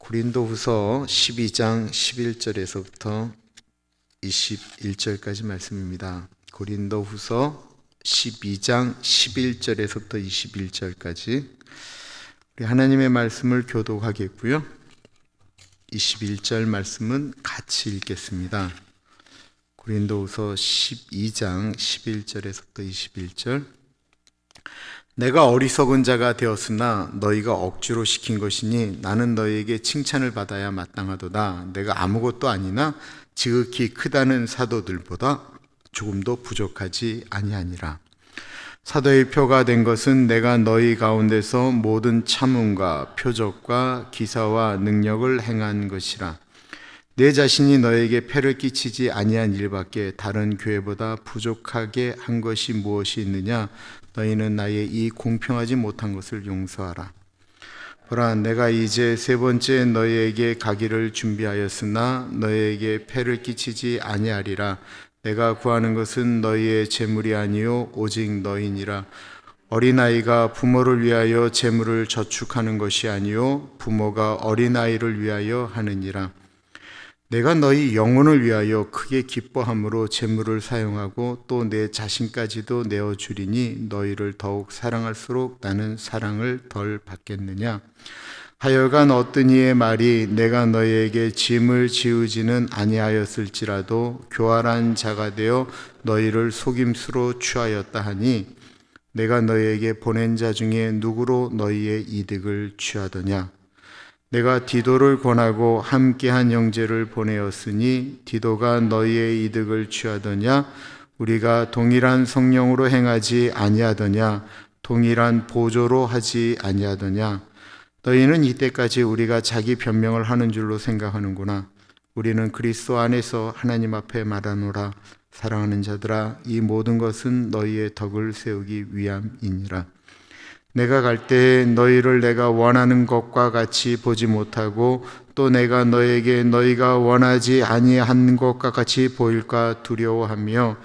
고린도후서 12장 11절에서부터 21절까지 말씀입니다. 고린도후서 12장 11절에서부터 21절까지 우리 하나님의 말씀을 교독하겠고요. 21절 말씀은 같이 읽겠습니다. 고린도후서 12장 11절에서부터 21절. 내가 어리석은 자가 되었으나 너희가 억지로 시킨 것이니 나는 너희에게 칭찬을 받아야 마땅하도다. 내가 아무것도 아니나 지극히 크다는 사도들보다 조금도 부족하지 아니하니라. 사도의 표가 된 것은 내가 너희 가운데서 모든 참음과 표적과 기사와 능력을 행한 것이라. 내 자신이 너에게 폐를 끼치지 아니한 일밖에 다른 교회보다 부족하게 한 것이 무엇이 있느냐? 너희는 나의 이 공평하지 못한 것을 용서하라. 보라, 내가 이제 세 번째 너희에게 가기를 준비하였으나 너희에게 폐를 끼치지 아니하리라. 내가 구하는 것은 너희의 재물이 아니요 오직 너희니라. 어린아이가 부모를 위하여 재물을 저축하는 것이 아니요 부모가 어린아이를 위하여 하느니라. 내가 너희 영혼을 위하여 크게 기뻐함으로 재물을 사용하고 또 내 자신까지도 내어주리니 너희를 더욱 사랑할수록 나는 사랑을 덜 받겠느냐. 하여간 어떤 이의 말이 내가 너희에게 짐을 지우지는 아니하였을지라도 교활한 자가 되어 너희를 속임수로 취하였다 하니 내가 너희에게 보낸 자 중에 누구로 너희의 이득을 취하더냐. 내가 디도를 권하고 함께한 형제를 보내었으니 디도가 너희의 이득을 취하더냐. 우리가 동일한 성령으로 행하지 아니하더냐. 동일한 보조로 하지 아니하더냐. 너희는 이때까지 우리가 자기 변명을 하는 줄로 생각하는구나. 우리는 그리스도 안에서 하나님 앞에 말하노라. 사랑하는 자들아, 이 모든 것은 너희의 덕을 세우기 위함이니라. 내가 갈 때 너희를 내가 원하는 것과 같이 보지 못하고 또 내가 너에게 너희가 원하지 아니한 것과 같이 보일까 두려워하며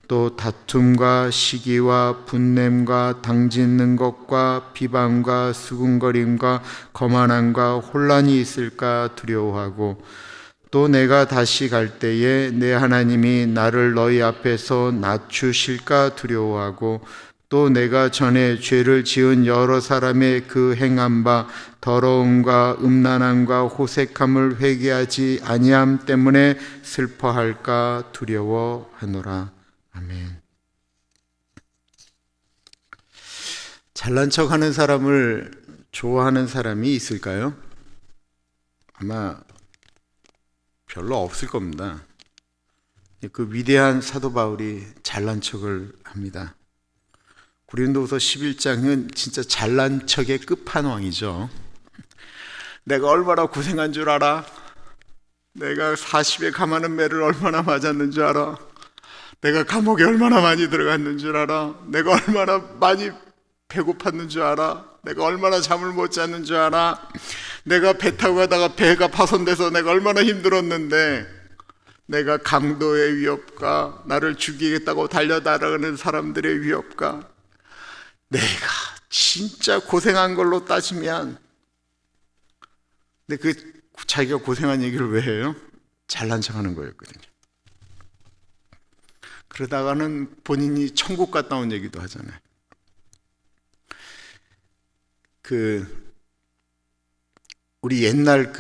또 다툼과 시기와 분냄과 당짓는 것과 비방과 수군거림과 거만함과 혼란이 있을까 두려워하고 또 내가 다시 갈 때에 내 하나님이 나를 너희 앞에서 낮추실까 두려워하고 또 내가 전에 죄를 지은 여러 사람의 그 행한 바 더러움과 음란함과 호색함을 회개하지 아니함 때문에 슬퍼할까 두려워하노라. 아멘. 잘난 척하는 사람을 좋아하는 사람이 있을까요? 아마 별로 없을 겁니다. 그 위대한 사도 바울이 잘난 척을 합니다. 고린도후서 11장은 진짜 잘난 척의 끝판왕이죠. 내가 얼마나 고생한 줄 알아? 내가 40에 감하는 매를 얼마나 맞았는 줄 알아? 내가 감옥에 얼마나 많이 들어갔는 줄 알아? 내가 얼마나 많이 배고팠는 줄 알아? 내가 얼마나 잠을 못 잤는 줄 알아? 내가 배 타고 가다가 배가 파손돼서 내가 얼마나 힘들었는데 내가 강도의 위협과 나를 죽이겠다고 달려나가는 사람들의 위협과 내가 진짜 고생한 걸로 따지면, 근데 그 자기가 고생한 얘기를 왜 해요? 잘난 척하는 거였거든요. 그러다가는 본인이 천국 갔다 온 얘기도 하잖아요. 우리 옛날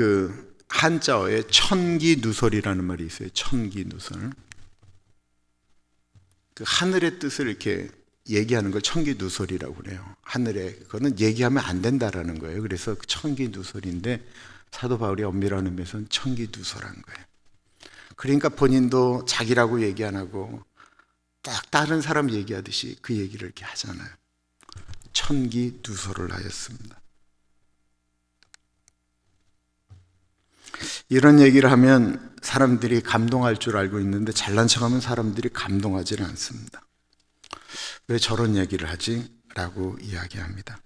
한자어에 천기누설이라는 말이 있어요. 천기누설. 하늘의 뜻을 이렇게 얘기하는 걸 천기누설이라고 그래요. 하늘에 그거는 얘기하면 안 된다라는 거예요. 그래서 천기누설인데 사도 바울이 엄밀한 의미에서는 천기누설한 거예요. 그러니까 본인도 자기라고 얘기 안 하고 딱 다른 사람 얘기하듯이 그 얘기를 이렇게 하잖아요. 천기누설을 하였습니다. 이런 얘기를 하면 사람들이 감동할 줄 알고 있는데 잘난 척하면 사람들이 감동하지는 않습니다. 왜 저런 얘기를 하지? 라고 이야기합니다.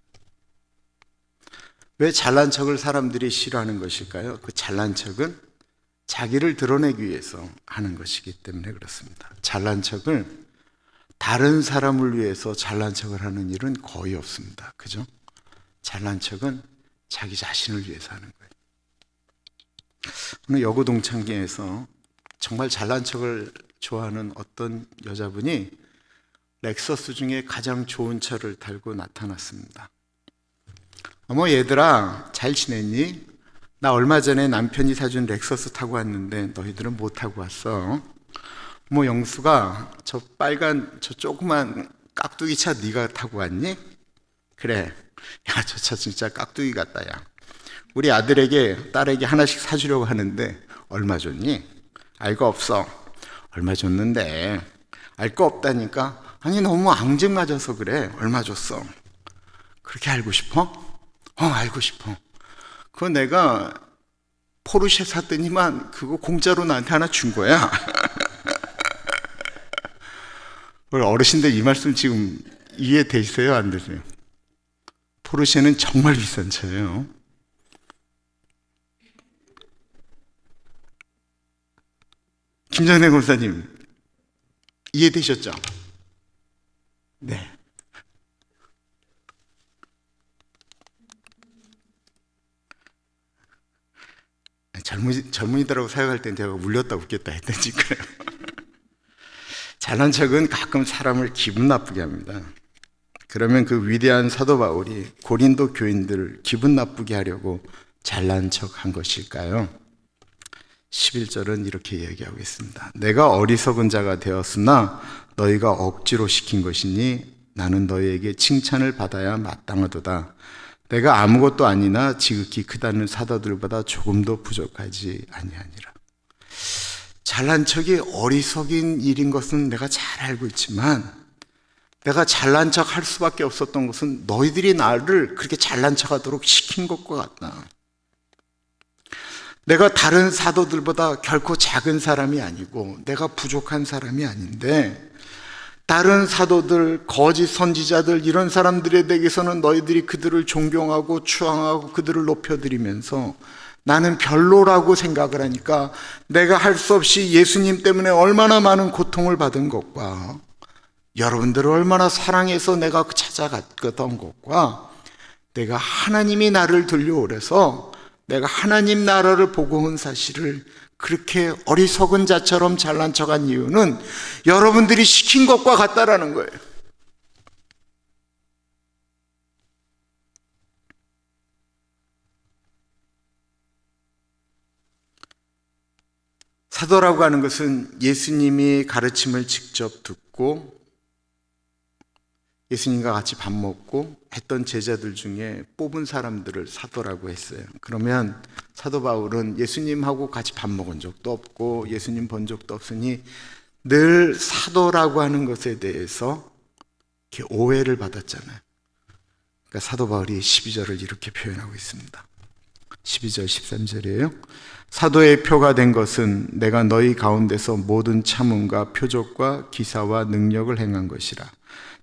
왜 잘난 척을 사람들이 싫어하는 것일까요? 그 잘난 척은 자기를 드러내기 위해서 하는 것이기 때문에 그렇습니다. 잘난 척을 다른 사람을 위해서 잘난 척을 하는 일은 거의 없습니다. 그죠? 잘난 척은 자기 자신을 위해서 하는 거예요. 어느 여고 동창회에서 정말 잘난 척을 좋아하는 어떤 여자분이 렉서스 중에 가장 좋은 차를 달고 나타났습니다. 어머 얘들아 잘 지냈니? 나 얼마 전에 남편이 사준 렉서스 타고 왔는데 너희들은 뭐 타고 왔어? 어머 영수가 저 빨간 저 조그만 깍두기 차 네가 타고 왔니? 그래. 야 저 차 진짜 깍두기 같다 야. 우리 아들에게 딸에게 하나씩 사주려고 하는데 얼마 줬니? 알 거 없어. 얼마 줬는데? 알 거 없다니까? 아니 너무 앙증맞아서 그래. 얼마 줬어? 그렇게 알고 싶어? 알고 싶어. 그거 내가 포르쉐 샀더니만 그거 공짜로 나한테 하나 준 거야. 어르신들 이 말씀 지금 이해되세요? 안 되세요? 포르쉐는 정말 비싼 차예요. 김정래 권사님 이해되셨죠? 네. 젊은이들하고 사역할 땐 제가 울렸다 웃겼다 했다니까요. 잘난 척은 가끔 사람을 기분 나쁘게 합니다. 그러면 그 위대한 사도 바울이 고린도 교인들을 기분 나쁘게 하려고 잘난 척 한 것일까요? 11절은 이렇게 얘기하고 있습니다. 내가 어리석은 자가 되었으나 너희가 억지로 시킨 것이니 나는 너희에게 칭찬을 받아야 마땅하도다. 내가 아무것도 아니나 지극히 크다는 사도들보다 조금도 부족하지 아니하니라. 잘난 척이 어리석인 일인 것은 내가 잘 알고 있지만 내가 잘난 척 할 수밖에 없었던 것은 너희들이 나를 그렇게 잘난 척 하도록 시킨 것과 같다. 내가 다른 사도들보다 결코 작은 사람이 아니고 내가 부족한 사람이 아닌데 다른 사도들, 거짓 선지자들 이런 사람들에 대해서는 너희들이 그들을 존경하고 추앙하고 그들을 높여드리면서 나는 별로라고 생각을 하니까 내가 할 수 없이 예수님 때문에 얼마나 많은 고통을 받은 것과 여러분들을 얼마나 사랑해서 내가 찾아갔던 것과 내가 하나님이 나를 들려오래서 내가 하나님 나라를 보고 온 사실을 그렇게 어리석은 자처럼 잘난 척한 이유는 여러분들이 시킨 것과 같다라는 거예요. 사도라고 하는 것은 예수님이 가르침을 직접 듣고 예수님과 같이 밥 먹고 했던 제자들 중에 뽑은 사람들을 사도라고 했어요. 그러면 사도 바울은 예수님하고 같이 밥 먹은 적도 없고 예수님 본 적도 없으니 늘 사도라고 하는 것에 대해서 이렇게 오해를 받았잖아요. 그러니까 사도 바울이 12절을 이렇게 표현하고 있습니다. 12절 13절이에요. 사도의 표가 된 것은 내가 너희 가운데서 모든 참음과 표적과 기사와 능력을 행한 것이라.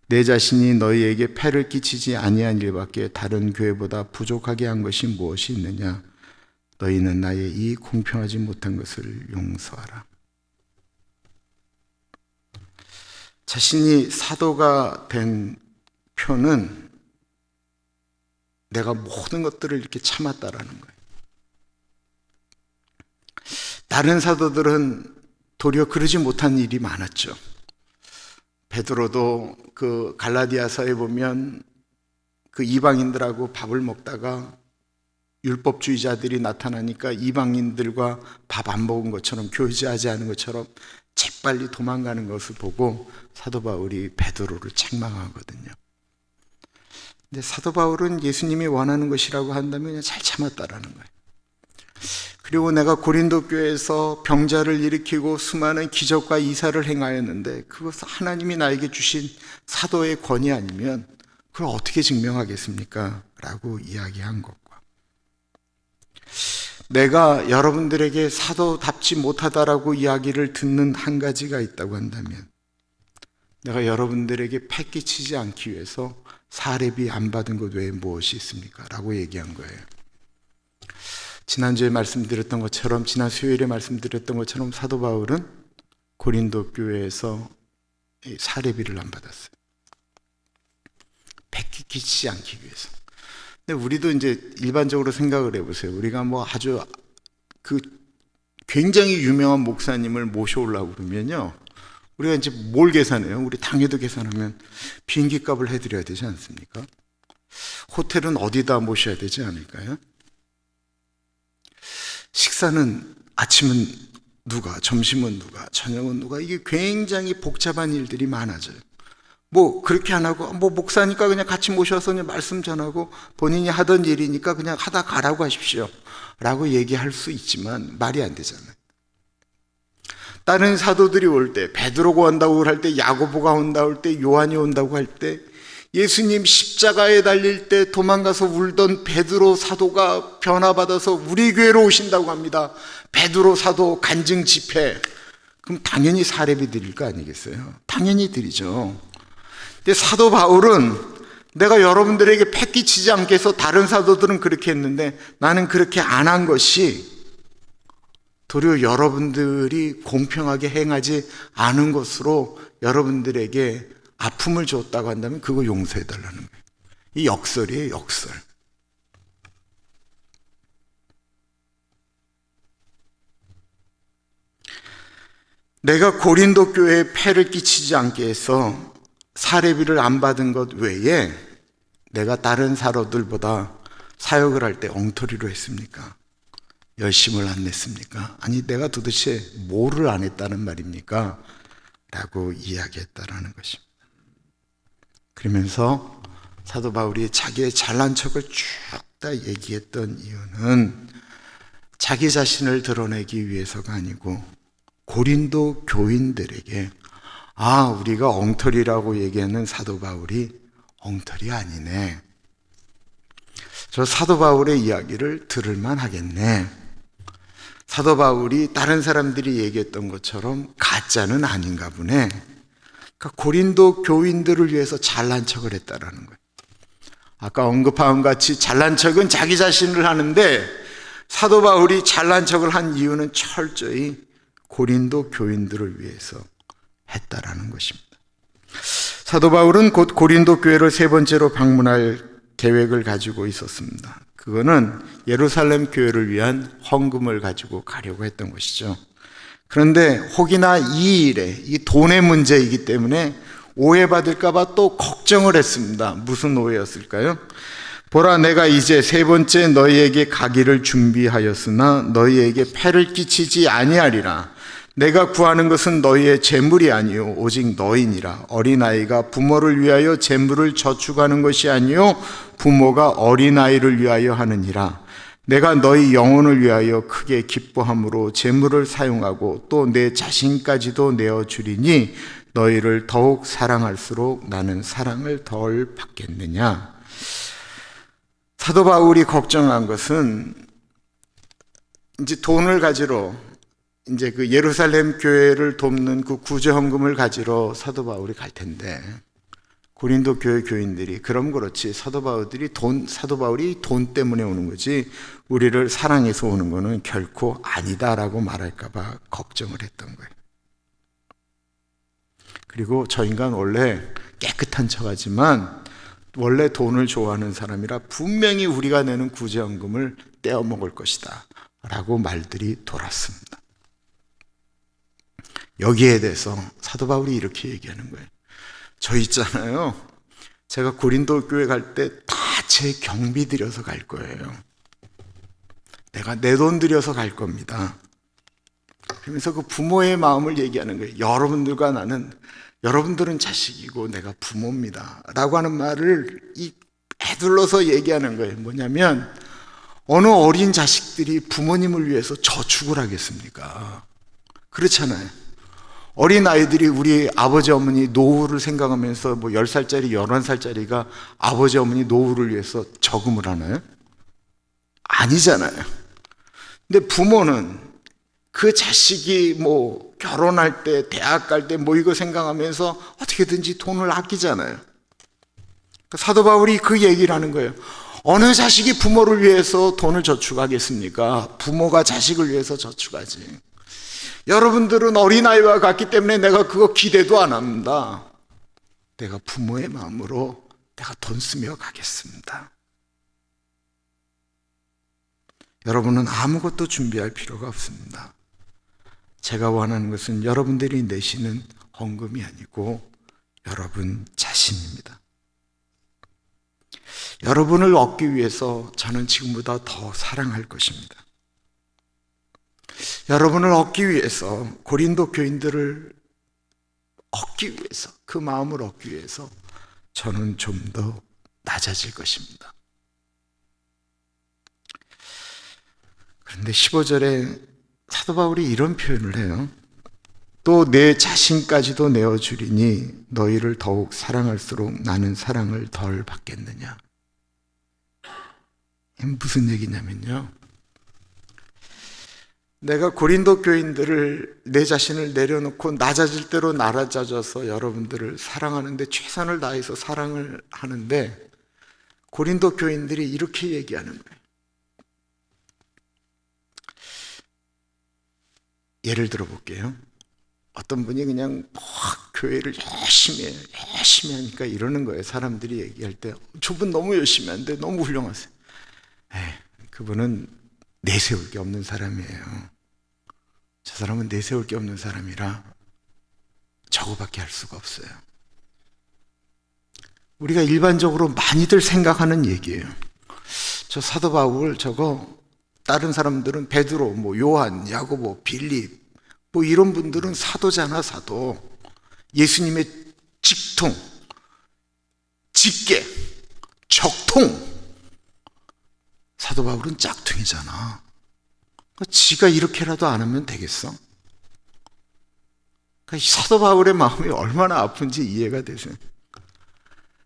내 자신이 너희에게 폐를 끼치지 아니한 일밖에 다른 교회보다 부족하게 한 것이 무엇이 있느냐? 너희는 나의 이 공평하지 못한 것을 용서하라. 자신이 사도가 된 표는 내가 모든 것들을 이렇게 참았다라는 거예요. 다른 사도들은 도리어 그러지 못한 일이 많았죠. 베드로도 그 갈라디아서에 보면 그 이방인들하고 밥을 먹다가 율법주의자들이 나타나니까 이방인들과 밥 안 먹은 것처럼 교제하지 않은 것처럼 재빨리 도망가는 것을 보고 사도 바울이 베드로를 책망하거든요. 근데 사도 바울은 예수님이 원하는 것이라고 한다면 그냥 잘 참았다라는 거예요. 그리고 내가 고린도 교회에서 병자를 일으키고 수많은 기적과 이사를 행하였는데 그것은 하나님이 나에게 주신 사도의 권위 아니면 그걸 어떻게 증명하겠습니까? 라고 이야기한 것과 내가 여러분들에게 사도답지 못하다라고 이야기를 듣는 한 가지가 있다고 한다면 내가 여러분들에게 패 끼치지 않기 위해서 사례비 안 받은 것 외에 무엇이 있습니까? 라고 얘기한 거예요. 지난주에 말씀드렸던 것처럼 지난 수요일에 말씀드렸던 것처럼 사도 바울은 고린도 교회에서 사례비를 안 받았어요. 패끼치지 않기 위해서. 근데 우리도 이제 일반적으로 생각을 해보세요. 우리가 뭐 아주 그 굉장히 유명한 목사님을 모셔오려고 그러면요, 우리가 이제 뭘 계산해요? 우리 당해도 계산하면 비행기 값을 해드려야 되지 않습니까? 호텔은 어디다 모셔야 되지 않을까요? 식사는, 아침은 누가, 점심은 누가, 저녁은 누가, 이게 굉장히 복잡한 일들이 많아져요. 뭐 그렇게 안 하고, 뭐 목사니까 그냥 같이 모셔서 그냥 말씀 전하고 본인이 하던 일이니까 그냥 하다 가라고 하십시오 라고 얘기할 수 있지만 말이 안 되잖아요. 다른 사도들이 올 때, 베드로가 온다고 할 때, 야고보가 온다고 할 때, 요한이 온다고 할 때, 예수님 십자가에 달릴 때 도망가서 울던 베드로 사도가 변화받아서 우리 교회로 오신다고 합니다. 베드로 사도 간증 집회. 그럼 당연히 사례비 드릴 거 아니겠어요? 당연히 드리죠. 근데 사도 바울은 내가 여러분들에게 패기치지 않게 해서, 다른 사도들은 그렇게 했는데 나는 그렇게 안 한 것이 도리어 여러분들이 공평하게 행하지 않은 것으로 여러분들에게 아픔을 줬다고 한다면 그거 용서해달라는 거예요. 이 역설이에요, 역설. 내가 고린도 교회에 폐를 끼치지 않게 해서 사례비를 안 받은 것 외에 내가 다른 사도들보다 사역을 할 때 엉터리로 했습니까? 열심을 안 냈습니까? 아니, 내가 도대체 뭐를 안 했다는 말입니까? 라고 이야기했다라는 것입니다. 그러면서 사도 바울이 자기의 잘난 척을 쭉 다 얘기했던 이유는 자기 자신을 드러내기 위해서가 아니고 고린도 교인들에게, 아, 우리가 엉터리라고 얘기하는 사도 바울이 엉터리 아니네, 저 사도 바울의 이야기를 들을만 하겠네, 사도 바울이 다른 사람들이 얘기했던 것처럼 가짜는 아닌가 보네. 그러니까 고린도 교인들을 위해서 잘난 척을 했다라는 거예요. 아까 언급한 같이 잘난 척은 자기 자신을 하는데, 사도 바울이 잘난 척을 한 이유는 철저히 고린도 교인들을 위해서 했다라는 것입니다. 사도 바울은 곧 고린도 교회를 세 번째로 방문할 계획을 가지고 있었습니다. 그거는 예루살렘 교회를 위한 헌금을 가지고 가려고 했던 것이죠. 그런데 혹이나 이 일에, 이 돈의 문제이기 때문에 오해받을까 봐 또 걱정을 했습니다. 무슨 오해였을까요? 보라, 내가 이제 세 번째 너희에게 가기를 준비하였으나 너희에게 폐를 끼치지 아니하리라. 내가 구하는 것은 너희의 재물이 아니요 오직 너희니라. 어린아이가 부모를 위하여 재물을 저축하는 것이 아니요 부모가 어린아이를 위하여 하느니라. 내가 너희 영혼을 위하여 크게 기뻐함으로 재물을 사용하고 또 내 자신까지도 내어주리니 너희를 더욱 사랑할수록 나는 사랑을 덜 받겠느냐. 사도 바울이 걱정한 것은 이제 돈을 가지러, 이제 그 예루살렘 교회를 돕는 그 구제 헌금을 가지러 사도 바울이 갈 텐데, 고린도 교회 교인들이 그럼 그렇지, 사도 바울이 돈 때문에 오는 거지 우리를 사랑해서 오는 거는 결코 아니다라고 말할까 봐 걱정을 했던 거예요. 그리고 저 인간 원래 깨끗한 척하지만 원래 돈을 좋아하는 사람이라 분명히 우리가 내는 구제헌금을 떼어먹을 것이다 라고 말들이 돌았습니다. 여기에 대해서 사도 바울이 이렇게 얘기하는 거예요. 저 있잖아요, 제가 고린도 교회 갈 때 다 제 경비 들여서 갈 거예요. 내가 내 돈 들여서 갈 겁니다. 그러면서 그 부모의 마음을 얘기하는 거예요. 여러분들은 자식이고 내가 부모입니다 라고 하는 말을 에둘러서 얘기하는 거예요. 뭐냐면, 어느 어린 자식들이 부모님을 위해서 저축을 하겠습니까? 그렇잖아요. 어린 아이들이 우리 아버지 어머니 노후를 생각하면서 뭐 10살짜리 11살짜리가 아버지 어머니 노후를 위해서 저금을 하나요? 아니잖아요. 근데 부모는 그 자식이 뭐 결혼할 때, 대학 갈 때 뭐 이거 생각하면서 어떻게든지 돈을 아끼잖아요. 사도 바울이 그 얘기를 하는 거예요. 어느 자식이 부모를 위해서 돈을 저축하겠습니까? 부모가 자식을 위해서 저축하지. 여러분들은 어린아이와 같기 때문에 내가 그거 기대도 안 합니다. 내가 부모의 마음으로 내가 돈 쓰며 가겠습니다. 여러분은 아무것도 준비할 필요가 없습니다. 제가 원하는 것은 여러분들이 내시는 헌금이 아니고 여러분 자신입니다. 여러분을 얻기 위해서 저는 지금보다 더 사랑할 것입니다. 여러분을 얻기 위해서, 고린도 교인들을 얻기 위해서, 그 마음을 얻기 위해서 저는 좀 더 낮아질 것입니다. 그런데 15절에 사도 바울이 이런 표현을 해요. 또 내 자신까지도 내어주리니 너희를 더욱 사랑할수록 나는 사랑을 덜 받겠느냐. 이게 무슨 얘기냐면요, 내가 고린도 교인들을, 내 자신을 내려놓고 낮아질 대로 낮아져서 여러분들을 사랑하는데 최선을 다해서 사랑을 하는데, 고린도 교인들이 이렇게 얘기하는 거예요. 예를 들어 볼게요. 어떤 분이 그냥 막 교회를 열심히 해요. 열심히 하니까 이러는 거예요. 사람들이 얘기할 때, 저분 너무 열심히 하는데 너무 훌륭하세요. 그분은 내세울 게 없는 사람이에요. 저 사람은 내세울 게 없는 사람이라 저거밖에 할 수가 없어요. 우리가 일반적으로 많이들 생각하는 얘기예요. 저 사도 바울 저거, 다른 사람들은 베드로, 뭐 요한, 야고보, 빌립, 뭐 이런 분들은 사도잖아, 사도. 예수님의 직통, 직계, 적통. 사도 바울은 짝퉁이잖아. 지가 이렇게라도 안 하면 되겠어? 그러니까 사도 바울의 마음이 얼마나 아픈지 이해가 되세요.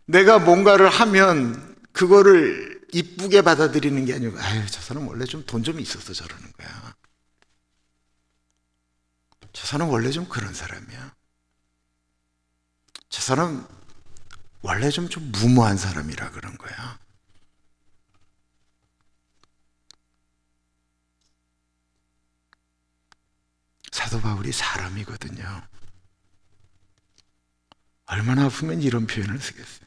내가 뭔가를 하면 그거를 이쁘게 받아들이는 게 아니고, 아유, 저 사람 원래 좀 돈 좀 있어서 저러는 거야. 저 사람 원래 좀 그런 사람이야. 저 사람 원래 좀 무모한 사람이라 그런 거야. 사도 바울이 사람이거든요. 얼마나 아프면 이런 표현을 쓰겠어요.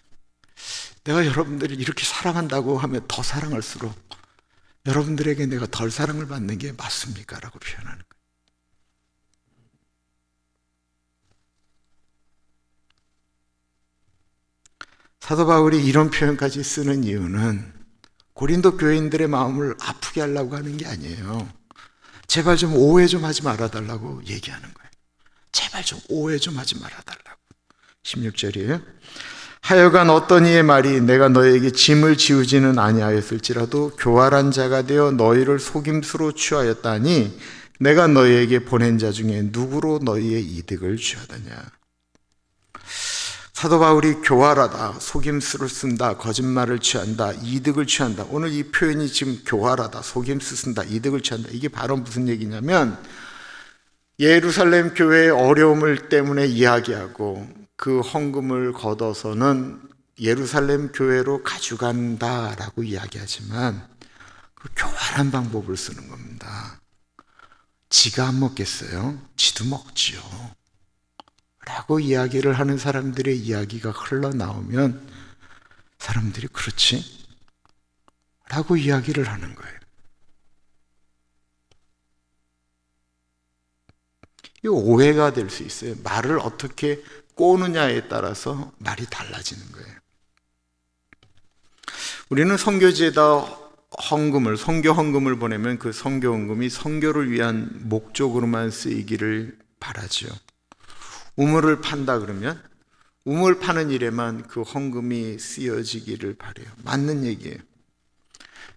내가 여러분들을 이렇게 사랑한다고 하면 더 사랑할수록 여러분들에게 내가 덜 사랑을 받는 게 맞습니까? 라고 표현하는 거예요. 사도 바울이 이런 표현까지 쓰는 이유는 고린도 교인들의 마음을 아프게 하려고 하는 게 아니에요. 제발 좀 오해 좀 하지 말아달라고 얘기하는 거예요. 제발 좀 오해 좀 하지 말아달라고. 16절이에요. 하여간 어떤 이의 말이 내가 너에게 짐을 지우지는 아니하였을지라도 교활한 자가 되어 너희를 속임수로 취하였다니 내가 너희에게 보낸 자 중에 누구로 너희의 이득을 취하더냐. 사도 바울이 교활하다, 속임수를 쓴다, 거짓말을 취한다, 이득을 취한다. 오늘 이 표현이 지금 교활하다, 속임수 쓴다, 이득을 취한다. 이게 바로 무슨 얘기냐면 예루살렘 교회의 어려움을 때문에 이야기하고 그 헌금을 걷어서는 예루살렘 교회로 가져간다라고 이야기하지만 그 교활한 방법을 쓰는 겁니다. 지가 안 먹겠어요? 지도 먹지요. 라고 이야기를 하는 사람들의 이야기가 흘러나오면 사람들이 그렇지? 라고 이야기를 하는 거예요. 이 오해가 될 수 있어요. 말을 어떻게 꼬느냐에 따라서 말이 달라지는 거예요. 우리는 선교지에다 헌금을, 선교 헌금을 보내면 그 선교 헌금이 선교를 위한 목적으로만 쓰이기를 바라죠. 우물을 판다 그러면 우물 파는 일에만 그 헌금이 쓰여지기를 바라요. 맞는 얘기예요.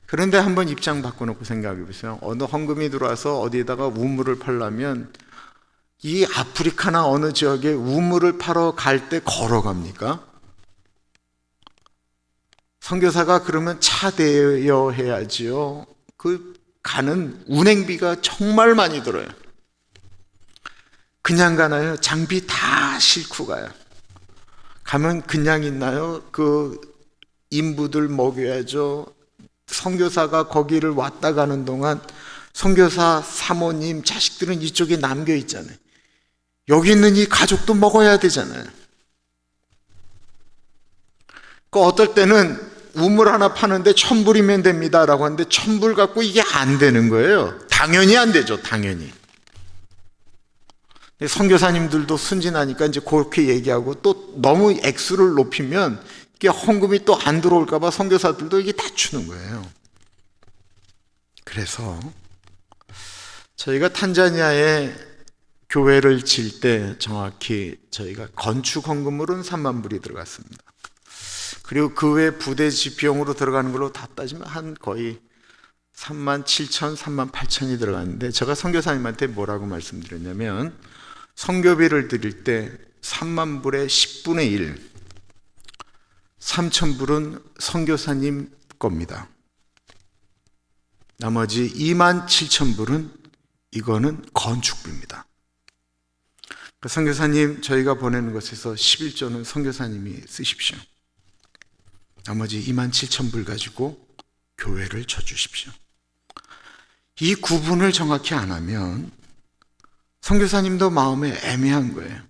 그런데 한번 입장 바꿔놓고 생각해 보세요. 어느 헌금이 들어와서 어디에다가 우물을 팔려면 이 아프리카나 어느 지역에 우물을 파러 갈 때 걸어갑니까? 선교사가 그러면 차 대여해야지요. 그 가는 운행비가 정말 많이 들어요. 그냥 가나요? 장비 다 싣고 가요. 가면 그냥 있나요? 그 인부들 먹여야죠. 선교사가 거기를 왔다 가는 동안 선교사 사모님, 자식들은 이쪽에 남겨 있잖아요. 여기 있는 이 가족도 먹어야 되잖아요. 그 어떨 때는 우물 하나 파는데 1,000불이면 됩니다라고 하는데 1,000불 갖고 이게 안 되는 거예요. 당연히 안 되죠. 당연히. 선교사님들도 순진하니까 이제 그렇게 얘기하고 또 너무 액수를 높이면 이게 헌금이 또 안 들어올까 봐 선교사들도 이게 낮추는 거예요. 그래서 저희가 탄자니아에 교회를 질 때 정확히 저희가 건축 헌금으로는 3만 불이 들어갔습니다. 그리고 그 외 부대 비용으로 들어가는 걸로 다 따지면 한 거의 3만 7천, 3만 8천이 들어갔는데 제가 선교사님한테 뭐라고 말씀드렸냐면 선교비를 드릴 때 3만 불의 10분의 1, 3천 불은 선교사님 겁니다. 나머지 2만 7천 불은 이거는 건축비입니다. 선교사님 저희가 보내는 것에서 11조는 선교사님이 쓰십시오. 나머지 2만 7천 불 가지고 교회를 쳐주십시오. 이 구분을 정확히 안 하면 선교사님도 마음에 애매한 거예요.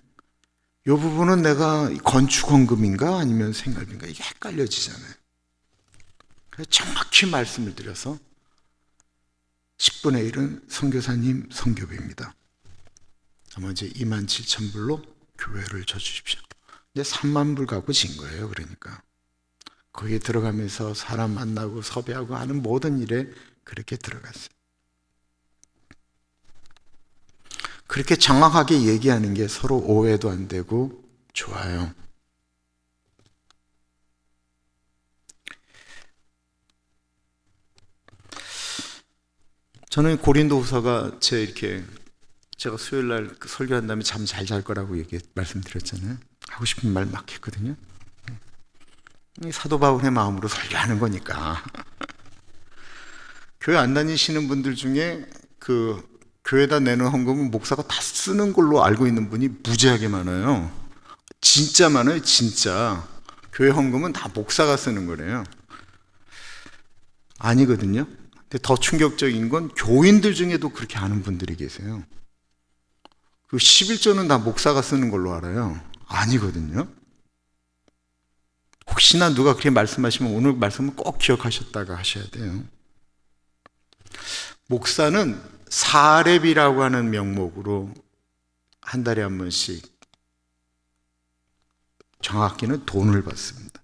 이 부분은 내가 건축헌금인가 아니면 생활비인가 이게 헷갈려지잖아요. 그래서 정확히 말씀을 드려서 10분의 1은 선교사님 선교비입니다. 나머지 2만 7천 불로 교회를 쳐주십시오. 근데 3만 불 갖고 진 거예요. 그러니까 거기에 들어가면서 사람 만나고 섭외하고 하는 모든 일에 그렇게 들어갔어요. 그렇게 정확하게 얘기하는 게 서로 오해도 안 되고 좋아요. 저는 고린도후서가 제가 수요일 날 설교한 다음에 잠 잘 잘 거라고 말씀드렸잖아요. 하고 싶은 말 막 했거든요. 사도 바울의 마음으로 설교하는 거니까. 교회 안 다니시는 분들 중에 교회에다 내는 헌금은 목사가 다 쓰는 걸로 알고 있는 분이 무지하게 많아요. 진짜 많아요, 진짜. 교회 헌금은 다 목사가 쓰는 거래요. 아니거든요. 근데 더 충격적인 건 교인들 중에도 그렇게 아는 분들이 계세요. 그 11조는 다 목사가 쓰는 걸로 알아요. 아니거든요. 혹시나 누가 그렇게 말씀하시면 오늘 말씀은 꼭 기억하셨다가 하셔야 돼요. 목사는 사렙이라고 하는 명목으로 한 달에 한 번씩 정확히는 돈을 받습니다.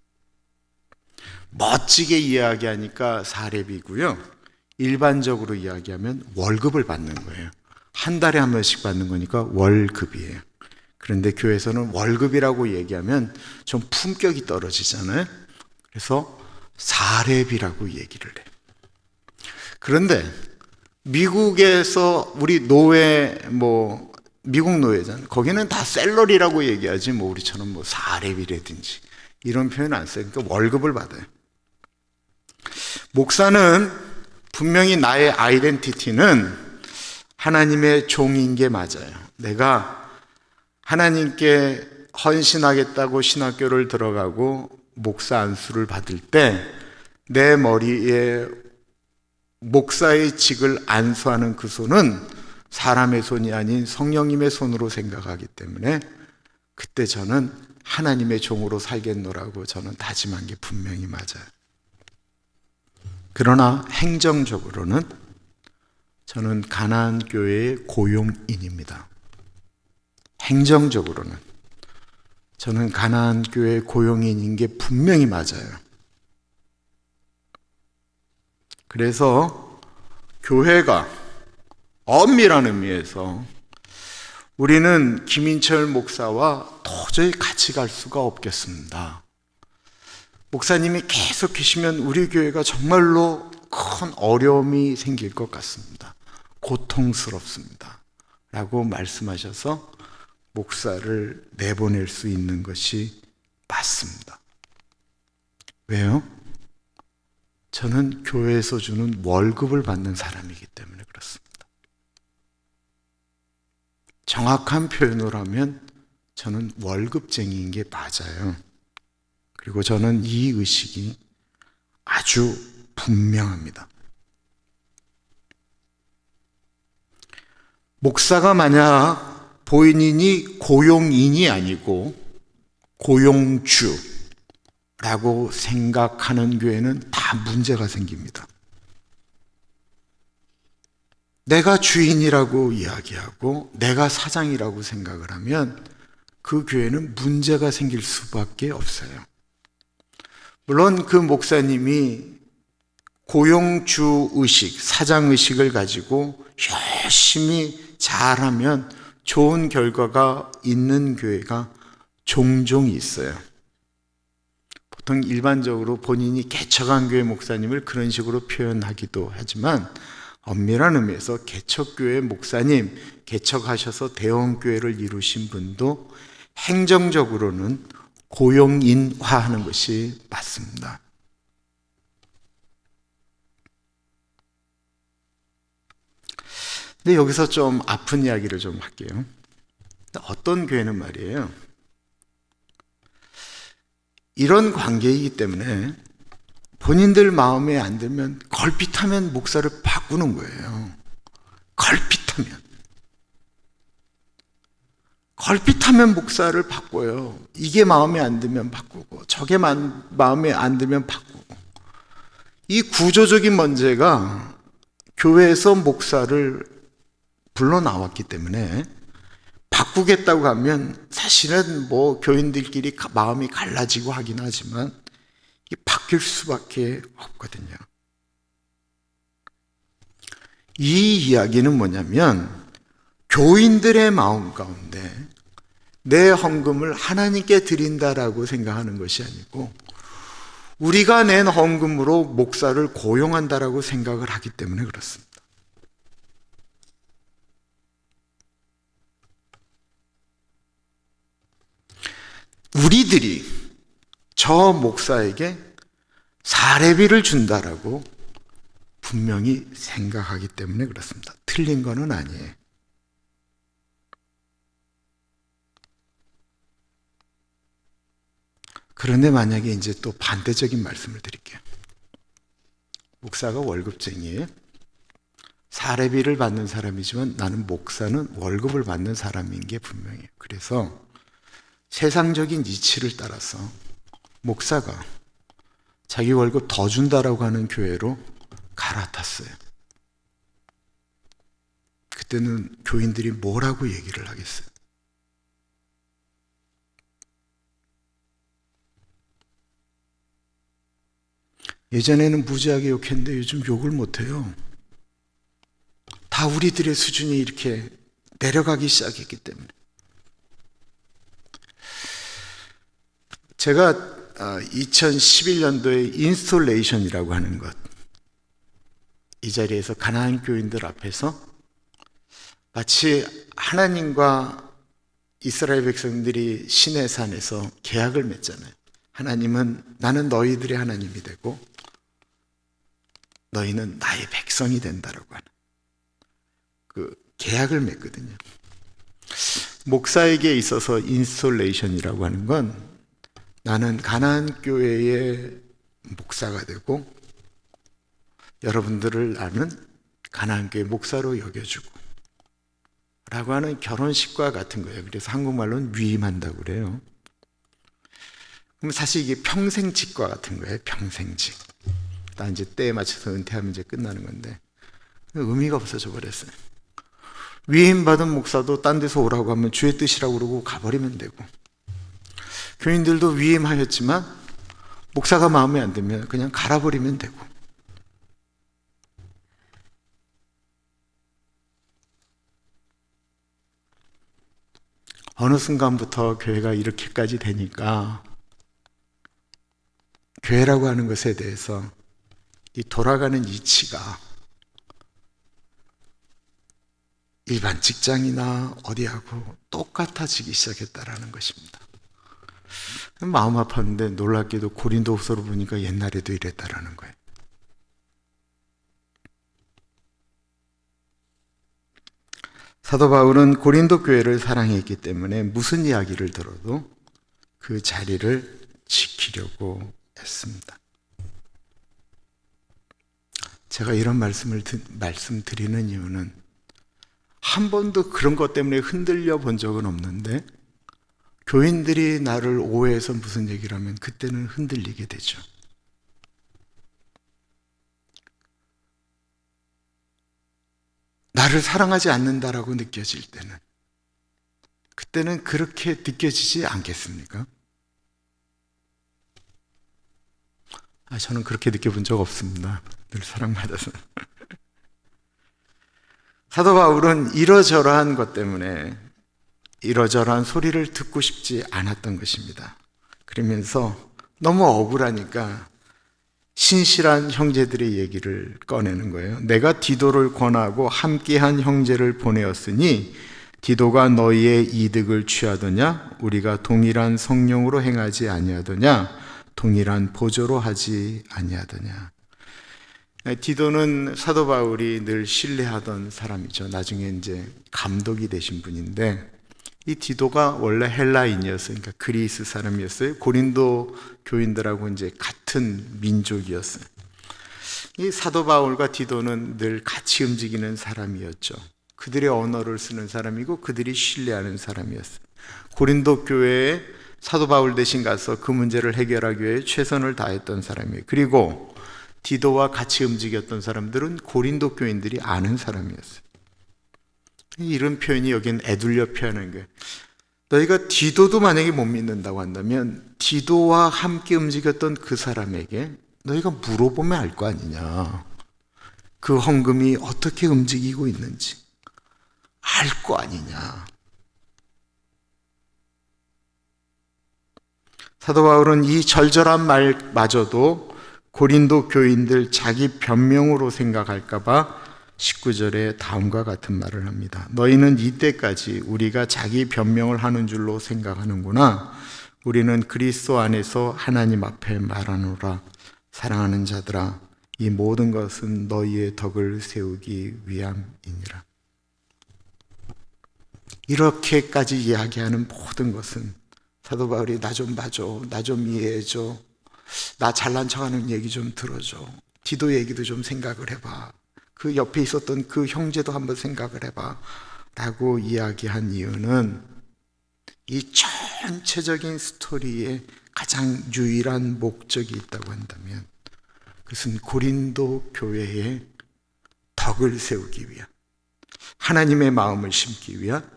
멋지게 이야기하니까 사렙이고요. 일반적으로 이야기하면 월급을 받는 거예요. 한 달에 한 번씩 받는 거니까 월급이에요. 그런데 교회에서는 월급이라고 얘기하면 좀 품격이 떨어지잖아요. 그래서 사렙이라고 얘기를 해요. 그런데 미국에서 우리 노예, 미국 노예잖아요. 거기는 다 셀러리라고 얘기하지, 우리처럼 사렙이라든지 이런 표현 안 써요. 그러니까 월급을 받아요. 목사는 분명히 나의 아이덴티티는 하나님의 종인 게 맞아요. 내가 하나님께 헌신하겠다고 신학교를 들어가고 목사 안수를 받을 때 내 머리에 목사의 직을 안수하는 그 손은 사람의 손이 아닌 성령님의 손으로 생각하기 때문에 그때 저는 하나님의 종으로 살겠노라고 저는 다짐한 게 분명히 맞아요. 그러나 행정적으로는 저는 가나안 교회의 고용인입니다. 행정적으로는 저는 가나안 교회의 고용인인 게 분명히 맞아요. 그래서 교회가 엄밀한 의미에서 우리는 김인철 목사와 도저히 같이 갈 수가 없겠습니다. 목사님이 계속 계시면 우리 교회가 정말로 큰 어려움이 생길 것 같습니다. 고통스럽습니다. 라고 말씀하셔서 목사를 내보낼 수 있는 것이 맞습니다. 왜요? 저는 교회에서 주는 월급을 받는 사람이기 때문에 그렇습니다. 정확한 표현으로 하면 저는 월급쟁이인 게 맞아요. 그리고 저는 이 의식이 아주 분명합니다. 목사가 만약 본인이 고용인이 아니고 고용주라고 생각하는 교회는 다 문제가 생깁니다. 내가 주인이라고 이야기하고 내가 사장이라고 생각을 하면 그 교회는 문제가 생길 수밖에 없어요. 물론 그 목사님이 고용주의식, 사장의식을 가지고 열심히 잘하면 좋은 결과가 있는 교회가 종종 있어요. 보통 일반적으로 본인이 개척한 교회 목사님을 그런 식으로 표현하기도 하지만 엄밀한 의미에서 개척교회 목사님, 개척하셔서 대형교회를 이루신 분도 행정적으로는 고용인화하는 것이 맞습니다. 근데 여기서 좀 아픈 이야기를 좀 할게요. 어떤 교회는 말이에요, 이런 관계이기 때문에 본인들 마음에 안 들면 걸핏하면 목사를 바꾸는 거예요. 걸핏하면 목사를 바꿔요. 이게 마음에 안 들면 바꾸고 저게 마음에 안 들면 바꾸고. 이 구조적인 문제가 교회에서 목사를 불러 나왔기 때문에 바꾸겠다고 하면 사실은 뭐 교인들끼리 마음이 갈라지고 하긴 하지만 이게 바뀔 수밖에 없거든요. 이 이야기는 뭐냐면 교인들의 마음 가운데 내 헌금을 하나님께 드린다라고 생각하는 것이 아니고 우리가 낸 헌금으로 목사를 고용한다라고 생각을 하기 때문에 그렇습니다. 우리들이 저 목사에게 사례비를 준다라고 분명히 생각하기 때문에 그렇습니다. 틀린 거는 아니에요. 그런데 만약에 이제 또 반대적인 말씀을 드릴게요. 목사가 월급쟁이에요. 사례비를 받는 사람이지만 나는 목사는 월급을 받는 사람인 게 분명해요. 그래서 세상적인 이치를 따라서 목사가 자기 월급 더 준다라고 하는 교회로 갈아탔어요. 그때는 교인들이 뭐라고 얘기를 하겠어요? 예전에는 무지하게 욕했는데 요즘 욕을 못해요. 다 우리들의 수준이 이렇게 내려가기 시작했기 때문에. 제가 2011년도에 인스톨레이션이라고 하는 것, 이 자리에서 가나안 교인들 앞에서 마치 하나님과 이스라엘 백성들이 시내산에서 계약을 맺잖아요. 하나님은 나는 너희들의 하나님이 되고 너희는 나의 백성이 된다라고 하는 그 계약을 맺거든요. 목사에게 있어서 인스톨레이션이라고 하는 건 나는 가나안 교회의 목사가 되고 여러분들을 나는 가나안 교회 목사로 여겨주고 라고 하는 결혼식과 같은 거예요. 그래서 한국말로는 위임한다고 그래요. 그럼 사실 이게 평생직과 같은 거예요. 평생직. 나 이제 때에 맞춰서 은퇴하면 이제 끝나는 건데 의미가 없어져 버렸어요. 위임받은 목사도 딴 데서 오라고 하면 주의 뜻이라고 그러고 가버리면 되고, 교인들도 위임하였지만 목사가 마음에 안 들면 그냥 갈아버리면 되고. 어느 순간부터 교회가 이렇게까지 되니까 교회라고 하는 것에 대해서 이 돌아가는 이치가 일반 직장이나 어디하고 똑같아지기 시작했다라는 것입니다. 마음 아팠는데 놀랍게도 고린도후서로 보니까 옛날에도 이랬다라는 거예요. 사도 바울은 고린도 교회를 사랑했기 때문에 무슨 이야기를 들어도 그 자리를 지키려고 했습니다. 제가 이런 말씀드리는 이유는 한 번도 그런 것 때문에 흔들려 본 적은 없는데 교인들이 나를 오해해서 무슨 얘기를 하면 그때는 흔들리게 되죠. 나를 사랑하지 않는다라고 느껴질 때는, 그때는 그렇게 느껴지지 않겠습니까? 저는 그렇게 느껴본 적 없습니다. 늘 사랑받아서. 사도 바울은 이러저러한 것 때문에 이러저러한 소리를 듣고 싶지 않았던 것입니다. 그러면서 너무 억울하니까 신실한 형제들의 얘기를 꺼내는 거예요. 내가 디도를 권하고 함께한 형제를 보내었으니 디도가 너희의 이득을 취하더냐? 우리가 동일한 성령으로 행하지 아니하더냐? 동일한 보조로 하지 아니하더냐? 디도는 사도 바울이 늘 신뢰하던 사람이죠. 나중에 이제 감독이 되신 분인데, 이 디도가 원래 헬라인이었어요. 그러니까 그리스 사람이었어요. 고린도 교인들하고 이제 같은 민족이었어요. 이 사도 바울과 디도는 늘 같이 움직이는 사람이었죠. 그들의 언어를 쓰는 사람이고 그들이 신뢰하는 사람이었어요. 고린도 교회에 사도 바울 대신 가서 그 문제를 해결하기 위해 최선을 다했던 사람이에요. 그리고 디도와 같이 움직였던 사람들은 고린도 교인들이 아는 사람이었어요. 이런 표현이 여기는 애둘려 표현하는 거예요. 너희가 디도도 만약에 못 믿는다고 한다면 디도와 함께 움직였던 그 사람에게 너희가 물어보면 알 거 아니냐. 그 헌금이 어떻게 움직이고 있는지 알 거 아니냐. 사도 바울은 이 절절한 말마저도 고린도 교인들 자기 변명으로 생각할까 봐 19절에 다음과 같은 말을 합니다. 너희는 이때까지 우리가 자기 변명을 하는 줄로 생각하는구나. 우리는 그리스도 안에서 하나님 앞에 말하노라. 사랑하는 자들아, 이 모든 것은 너희의 덕을 세우기 위함이니라. 이렇게까지 이야기하는 모든 것은 사도 바울이 나 좀 봐줘, 나 좀 이해해줘, 나 잘난 척하는 얘기 좀 들어줘, 디도 얘기도 좀 생각을 해봐, 그 옆에 있었던 그 형제도 한번 생각을 해봐 라고 이야기한 이유는 이 전체적인 스토리에 가장 유일한 목적이 있다고 한다면 그것은 고린도 교회의 덕을 세우기 위한, 하나님의 마음을 심기 위한,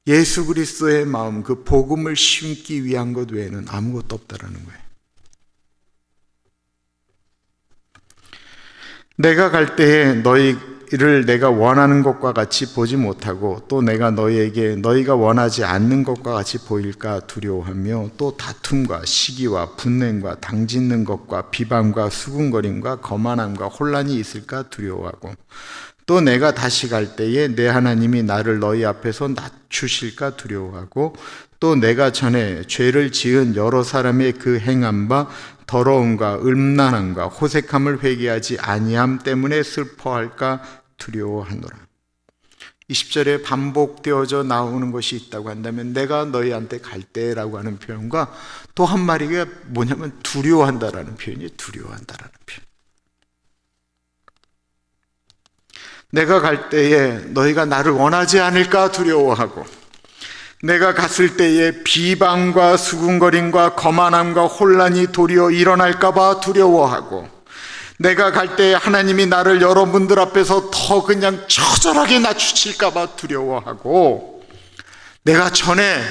예수 그리스도의 마음, 그 복음을 심기 위한 것 외에는 아무것도 없다라는 거예요. 내가 갈 때에 너희를 내가 원하는 것과 같이 보지 못하고 또 내가 너희에게 너희가 원하지 않는 것과 같이 보일까 두려워하며 또 다툼과 시기와 분냉과 당짓는 것과 비방과 수군거림과 거만함과 혼란이 있을까 두려워하고 또 내가 다시 갈 때에 내 하나님이 나를 너희 앞에서 낮추실까 두려워하고 또 내가 전에 죄를 지은 여러 사람의 그 행한 바 더러움과 음란함과 호색함을 회개하지 아니함 때문에 슬퍼할까 두려워하노라. 20절에 반복되어져 나오는 것이 있다고 한다면 내가 너희한테 갈 때라고 하는 표현과 또 한 마리가 뭐냐면 두려워한다라는 표현이에요. 두려워한다라는 표현. 내가 갈 때에 너희가 나를 원하지 않을까 두려워하고 내가 갔을 때에 비방과 수군거림과 거만함과 혼란이 도리어 일어날까 봐 두려워하고 내가 갈 때에 하나님이 나를 여러분들 앞에서 더 그냥 처절하게 낮추실까 봐 두려워하고 내가 전에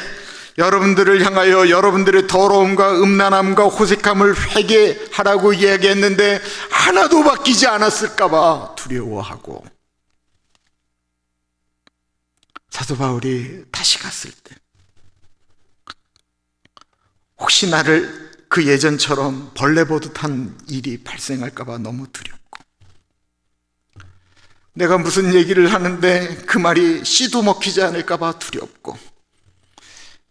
여러분들을 향하여 여러분들의 더러움과 음란함과 호색함을 회개하라고 이야기했는데 하나도 바뀌지 않았을까 봐 두려워하고 사도 바울이 다시 갔을 때 혹시 나를 그 예전처럼 벌레 보듯 한 일이 발생할까 봐 너무 두렵고 내가 무슨 얘기를 하는데 그 말이 씨도 먹히지 않을까 봐 두렵고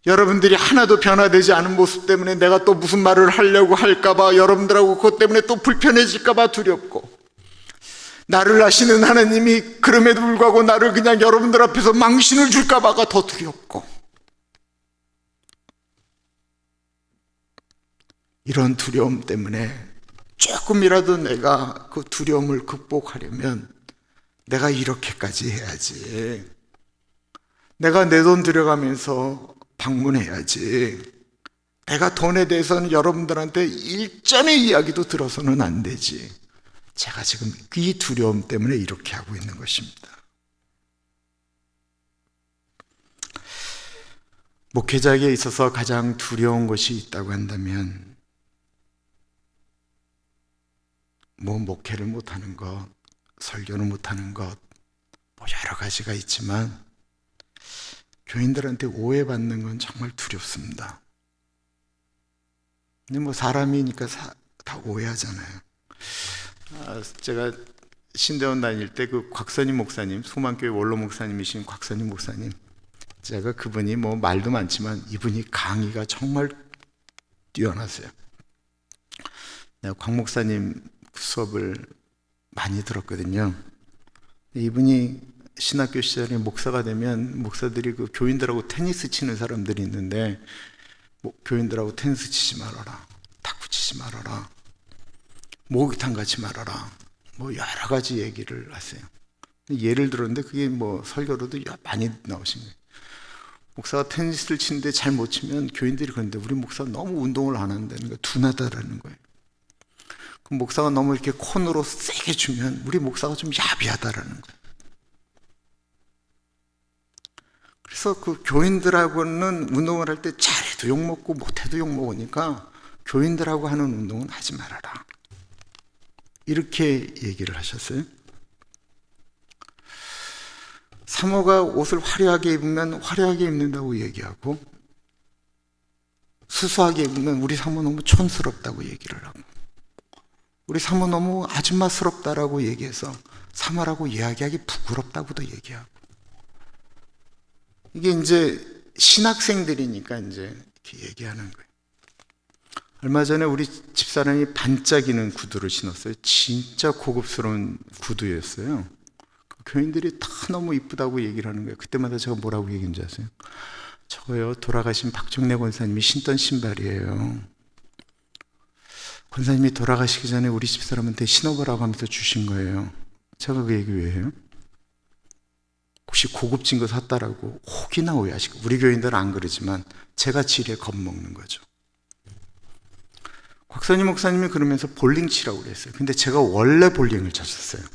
여러분들이 하나도 변화되지 않은 모습 때문에 내가 또 무슨 말을 하려고 할까 봐 여러분들하고 그것 때문에 또 불편해질까 봐 두렵고 나를 아시는 하나님이 그럼에도 불구하고 나를 그냥 여러분들 앞에서 망신을 줄까 봐가 더 두렵고 이런 두려움 때문에 조금이라도 내가 그 두려움을 극복하려면 내가 이렇게까지 해야지, 내가 내 돈 들여가면서 방문해야지, 내가 돈에 대해서는 여러분들한테 일전의 이야기도 들어서는 안 되지. 제가 지금 이 두려움 때문에 이렇게 하고 있는 것입니다. 목회자에게 있어서 가장 두려운 것이 있다고 한다면 뭐 목회를 못하는 것, 설교를 못하는 것, 뭐 여러 가지가 있지만 교인들한테 오해받는 건 정말 두렵습니다. 근데 뭐 사람이니까 다 오해하잖아요. 제가 신대원 다닐 때 그 곽선임 목사님, 소망교회 원로 목사님이신 곽선임 목사님, 제가 그분이 뭐 말도 많지만 이분이 강의가 정말 뛰어나세요. 내가 곽 목사님 수업을 많이 들었거든요. 이분이 신학교 시절에 목사가 되면 목사들이 그 교인들하고 테니스 치는 사람들이 있는데 뭐 교인들하고 테니스 치지 말아라, 탁구 치지 말아라, 목욕탕 가지 말아라, 뭐 여러 가지 얘기를 하세요. 예를 들었는데 그게 뭐 설교로도 많이 나오신 거예요. 목사가 테니스를 치는데 잘 못 치면 교인들이 그러는데 우리 목사가 너무 운동을 안 한다는 거 둔하다라는 거예요. 그럼 목사가 너무 이렇게 콘으로 세게 주면 우리 목사가 좀 야비하다라는 거예요. 그래서 그 교인들하고는 운동을 할 때 잘해도 욕먹고 못해도 욕먹으니까 교인들하고 하는 운동은 하지 말아라, 이렇게 얘기를 하셨어요. 사모가 옷을 화려하게 입으면 화려하게 입는다고 얘기하고, 수수하게 입으면 우리 사모 너무 촌스럽다고 얘기를 하고, 우리 사모 너무 아줌마스럽다라고 얘기해서 사모라고 이야기하기 부끄럽다고도 얘기하고. 이게 이제 신학생들이니까 이제 이렇게 얘기하는 거예요. 얼마 전에 우리 집사람이 반짝이는 구두를 신었어요. 진짜 고급스러운 구두였어요. 교인들이 다 너무 이쁘다고 얘기를 하는 거예요. 그때마다 제가 뭐라고 얘기했는지 아세요? 저거요, 돌아가신 박정래 권사님이 신던 신발이에요. 권사님이 돌아가시기 전에 우리 집사람한테 신어보라고 하면서 주신 거예요. 제가 그 얘기 왜 해요? 혹시 고급진 거 샀다라고 혹이나 오해하시고, 우리 교인들은 안 그러지만 제가 질에 겁먹는 거죠. 곽선임 목사님이 그러면서 볼링 치라고 그랬어요. 근데 제가 원래 볼링을 쳤었어요.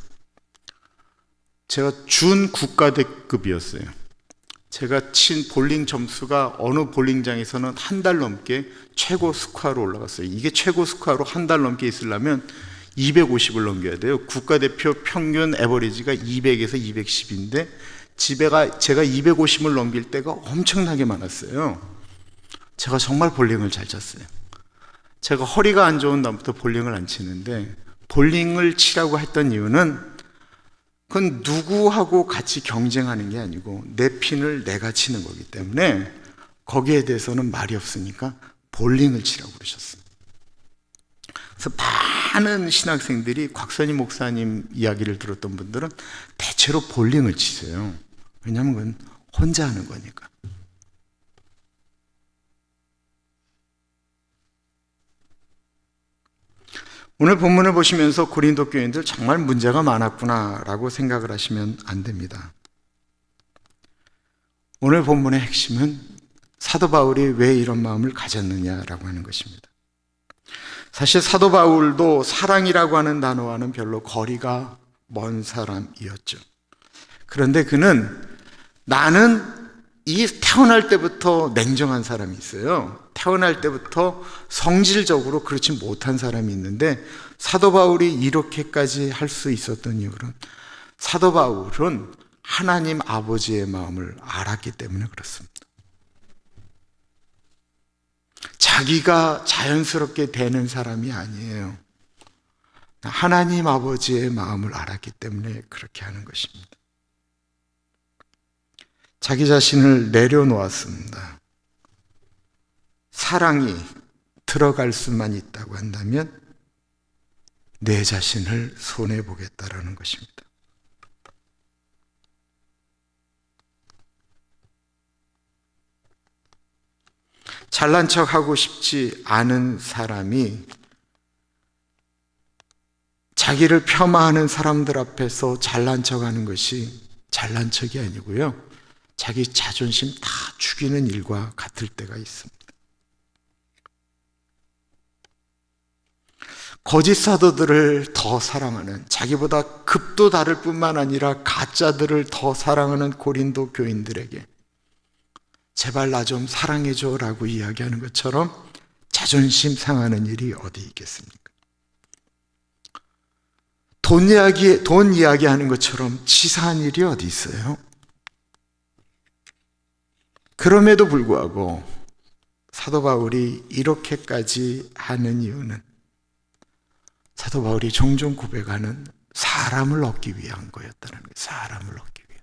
제가 준 국가대급이었어요. 제가 친 볼링 점수가 어느 볼링장에서는 한 달 넘게 최고 스코어로 올라갔어요. 이게 최고 스코어로 한 달 넘게 있으려면 250을 넘겨야 돼요. 국가대표 평균 에버리지가 200에서 210인데 제가 250을 넘길 때가 엄청나게 많았어요. 제가 정말 볼링을 잘 쳤어요. 제가 허리가 안 좋은 날부터 볼링을 안 치는데, 볼링을 치라고 했던 이유는 그건 누구하고 같이 경쟁하는 게 아니고 내 핀을 내가 치는 거기 때문에 거기에 대해서는 말이 없으니까 볼링을 치라고 그러셨어요. 그래서 많은 신학생들이 곽선임 목사님 이야기를 들었던 분들은 대체로 볼링을 치세요. 왜냐하면 그건 혼자 하는 거니까. 오늘 본문을 보시면서 고린도 교인들 정말 문제가 많았구나라고 생각을 하시면 안 됩니다. 오늘 본문의 핵심은 사도 바울이 왜 이런 마음을 가졌느냐라고 하는 것입니다. 사실 사도 바울도 사랑이라고 하는 단어와는 별로 거리가 먼 사람이었죠. 그런데 그는 나는 태어날 때부터 냉정한 사람이 있어요. 태어날 때부터 성질적으로 그렇지 못한 사람이 있는데, 사도 바울이 이렇게까지 할 수 있었던 이유는 사도 바울은 하나님 아버지의 마음을 알았기 때문에 그렇습니다. 자기가 자연스럽게 되는 사람이 아니에요. 하나님 아버지의 마음을 알았기 때문에 그렇게 하는 것입니다. 자기 자신을 내려놓았습니다. 사랑이 들어갈 수만 있다고 한다면 내 자신을 손해보겠다라는 것입니다. 잘난 척하고 싶지 않은 사람이 자기를 폄하하는 사람들 앞에서 잘난 척하는 것이 잘난 척이 아니고요, 자기 자존심 다 죽이는 일과 같을 때가 있습니다. 거짓 사도들을 더 사랑하는, 자기보다 급도 다를 뿐만 아니라 가짜들을 더 사랑하는 고린도 교인들에게 제발 나 좀 사랑해줘 라고 이야기하는 것처럼 자존심 상하는 일이 어디 있겠습니까? 돈 이야기하는 것처럼 치사한 일이 어디 있어요? 그럼에도 불구하고 사도 바울이 이렇게까지 하는 이유는 사도 바울이 종종 고백하는 사람을 얻기 위한 거였다는 거예요. 사람을 얻기 위한.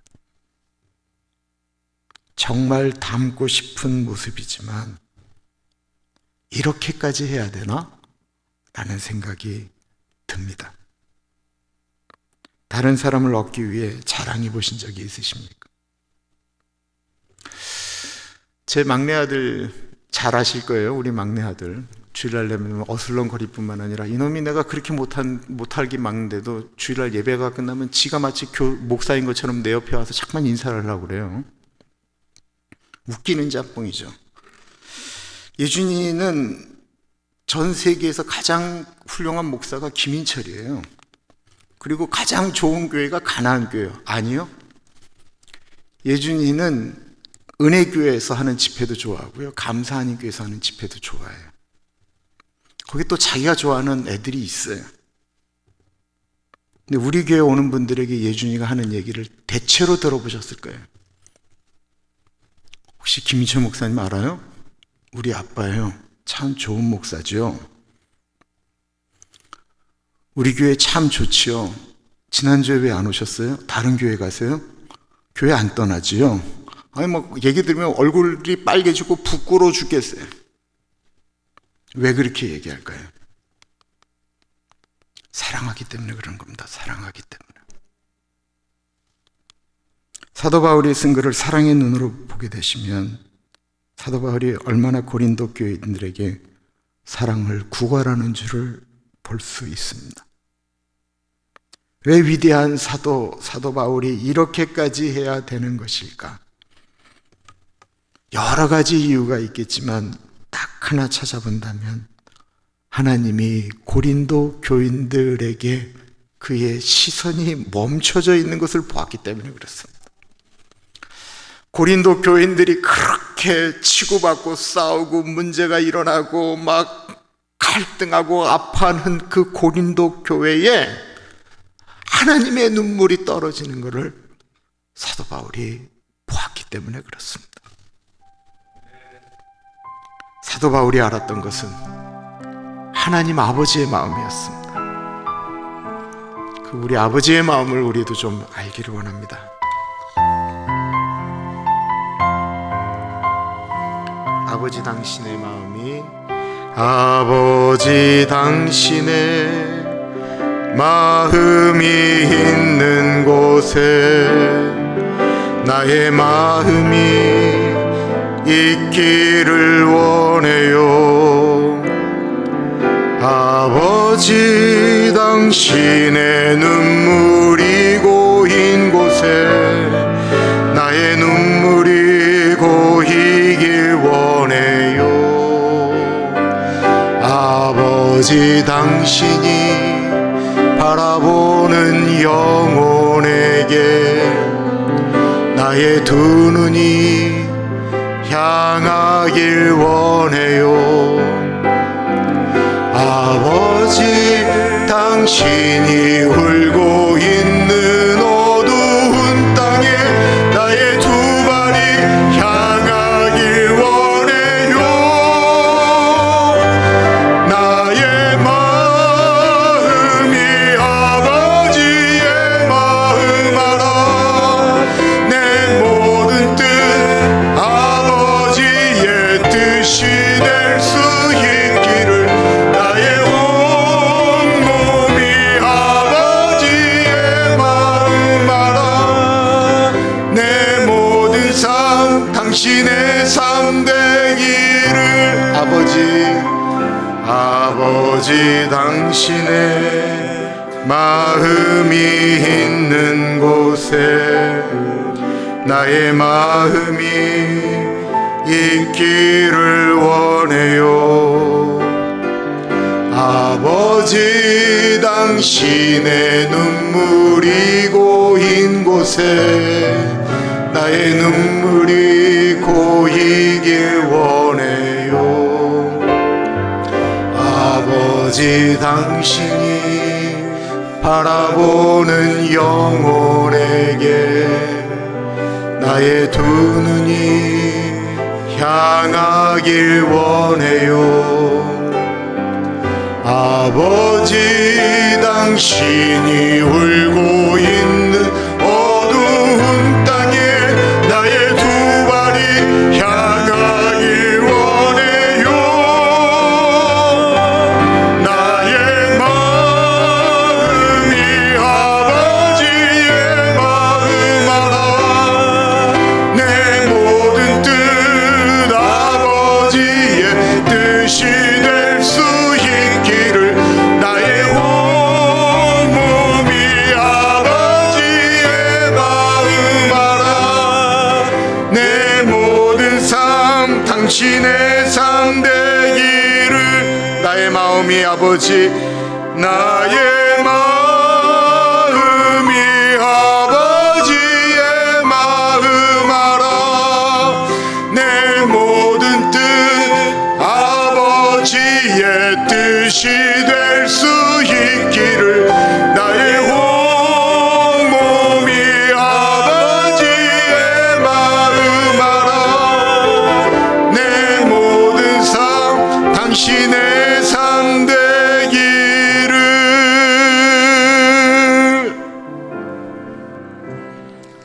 정말 닮고 싶은 모습이지만 이렇게까지 해야 되나? 라는 생각이 듭니다. 다른 사람을 얻기 위해 자랑해 보신 적이 있으십니까? 제 막내 아들 잘 아실 거예요. 우리 막내 아들 주일날 되면 어슬렁거릴 뿐만 아니라 이놈이 내가 그렇게 못하게 막는데도 주일날 예배가 끝나면 지가 마치 목사인 것처럼 내 옆에 와서 자꾸만 인사를 하려고 그래요. 웃기는 짬뽕이죠. 예준이는 전 세계에서 가장 훌륭한 목사가 김인철이에요. 그리고 가장 좋은 교회가 가나안 교회예요. 아니요. 예준이는 은혜교회에서 하는 집회도 좋아하고요. 감사하는 교회에서 하는 집회도 좋아해요. 거기 또 자기가 좋아하는 애들이 있어요. 근데 우리 교회 오는 분들에게 예준이가 하는 얘기를 대체로 들어보셨을 거예요. 혹시 김인철 목사님 알아요? 우리 아빠예요. 참 좋은 목사죠. 우리 교회 참 좋지요. 지난주에 왜 안 오셨어요? 다른 교회 가세요? 교회 안 떠나지요? 아니 얘기 들으면 얼굴이 빨개지고 부끄러워 죽겠어요. 왜 그렇게 얘기할까요? 사랑하기 때문에 그런 겁니다. 사랑하기 때문에. 사도 바울이 쓴 글을 사랑의 눈으로 보게 되시면 사도 바울이 얼마나 고린도 교인들에게 사랑을 구걸하는 줄을 볼 수 있습니다. 왜 위대한 사도 바울이 이렇게까지 해야 되는 것일까? 여러 가지 이유가 있겠지만 딱 하나 찾아본다면 하나님이 고린도 교인들에게 그의 시선이 멈춰져 있는 것을 보았기 때문에 그렇습니다. 고린도 교인들이 그렇게 치고받고 싸우고 문제가 일어나고 막 갈등하고 아파하는 그 고린도 교회에 하나님의 눈물이 떨어지는 것을 사도 바울이 보았기 때문에 그렇습니다. 사도 바울이 알았던 것은 하나님 아버지의 마음이었습니다. 그 우리 아버지의 마음을 우리도 좀 알기를 원합니다. 아버지 당신의 마음이 아버지 당신의 마음이 있는 곳에 나의 마음이 있기를 원해요. 아버지 당신의 눈물이 고인 곳에 나의 눈물이 고이길 원해요. 아버지 당신이 바라보는 영혼에게 나의 두 눈이 향하길 원해요. 아버지 당신이 울고 있는 어두운 땅에 나의 두 발이 향하길 원해요. 나의 마음이 아버지의 마음 알아. 내 모든 뜻 아버지의 뜻이 될 수 있기를. 나의 온몸이 아버지의 마음 알아. 내 모든 삶 당신의 삶 되기를. 아버지 당신의 마음이 있는 곳에 나의 마음이 있기를 원해요. 아버지 당신의 눈물이 고인 곳에 나의 눈물이 고이길 원해요. 아버지 당신이 바라보는 영혼에게 나의 두 눈이 향하길 원해요. 아버지 당신이 울고 있는 어두운 땅에 나의 두 발이 향하길 원해요. 나의 마음이 아버지의 마음 알아. 내 모든 뜻 아버지의 뜻이 될 수 있기를 나의 온몸이 아버지의 마음 알아. 내 모든 삶 당신의 삶 되기를 나의 마음이 아버지 나의 마음이 아버지의 마음 알아. 내 모든 뜻 아버지의 뜻이 될 수 있기를 나의 온몸이 아버지의 마음 알아. 내 모든 삶 당신의 삶 되기를.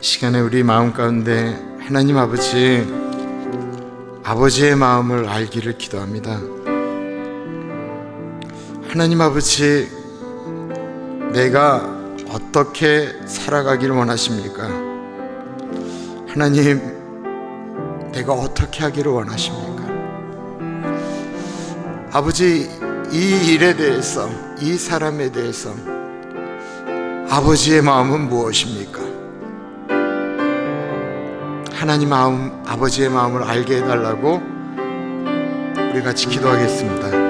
시간에 우리 마음 가운데 하나님 아버지의 마음을 알기를 기도합니다. 하나님 아버지, 내가 어떻게 살아가기를 원하십니까? 하나님, 내가 어떻게 하기를 원하십니까? 아버지, 이 일에 대해서, 이 사람에 대해서 아버지의 마음은 무엇입니까? 하나님 아버지의 마음을 알게 해달라고 우리 같이 기도하겠습니다.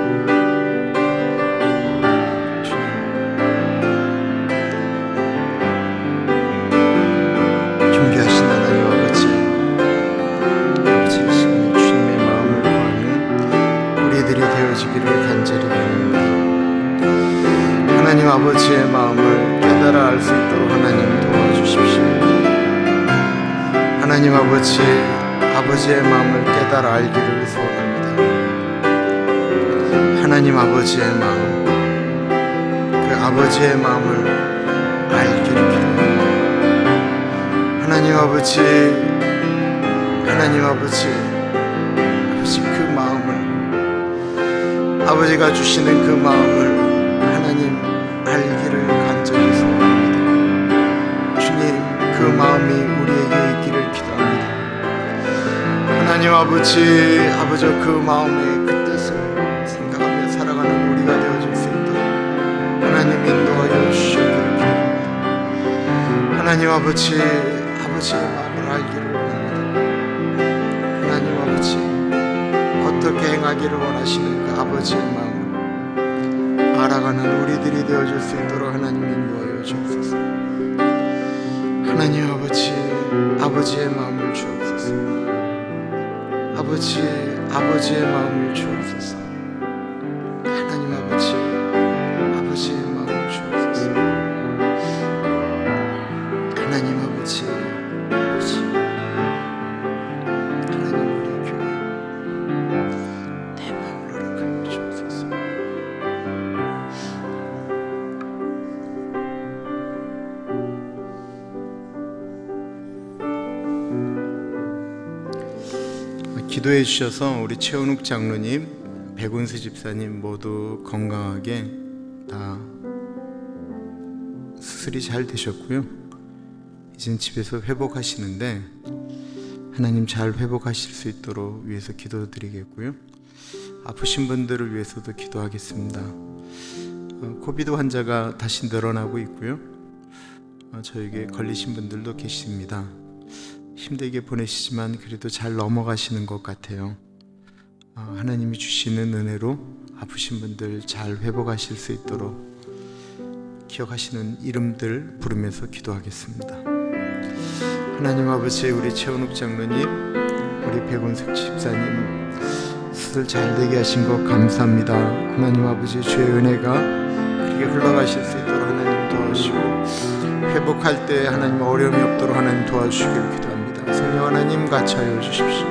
하나님 아버지의 마음을 깨달아 알 수 있도록 하나님 도와주십시오. 하나님 아버지의 마음을 깨달아 알기를 소원합니다. 하나님 아버지의 마음, 그 아버지의 마음을 알기를 기도합니다. 하나님 아버지 그 마음을, 아버지가 주시는 그 마음을 하나님 알기를 간절히 소원합니다. 주님, 그 마음이 우리에게 있기를 기도합니다. 하나님 아버지 그 마음의 그 뜻을 생각하며 살아가는 우리가 되어줄 수 있도록 하나님 인도하여 주시기를 기도합니다. 하나님 아버지의 마음을 알기를 원합니다. 하나님 아버지, 어떻게 행하기를 원하시는 그 아버지의 마음을 알아가는 우리들이 되어줄 수 있도록 하나님 인도하여 주옵소서. 하나님 아버지의 마음을 주옵소서. 아버지의 마음을 주옵소서. 하나님 아버지의 마음을 주옵소서. 하나님 아버지 하나님 우리 교회 내 마음을 허락하여 주옵소서. 기도해 주셔서 우리 최은욱 장로님, 백운수 집사님 모두 건강하게 다 수술이 잘 되셨고요. 이젠 집에서 회복하시는데 하나님 잘 회복하실 수 있도록 위해서 기도드리겠고요. 아프신 분들을 위해서도 기도하겠습니다. 코비드 환자가 다시 늘어나고 있고요. 저에게 걸리신 분들도 계십니다. 힘들게 보내시지만 그래도 잘 넘어가시는 것 같아요. 하나님이 주시는 은혜로 아프신 분들 잘 회복하실 수 있도록 기억하시는 이름들 부르면서 기도하겠습니다. 하나님 아버지, 우리 최은욱 장로님, 우리 우리 백운숙 집사님 수술 잘 되게 하신 것 감사합니다. 하나님 아버지 주의 은혜가 그렇게 흘러가실 수 있도록 하나님 도와주시고 회복할 때 하나님 어려움이 없도록 하나님 도와주시기를 기도합니다. 성령 하나님 같이 하여 주십시오.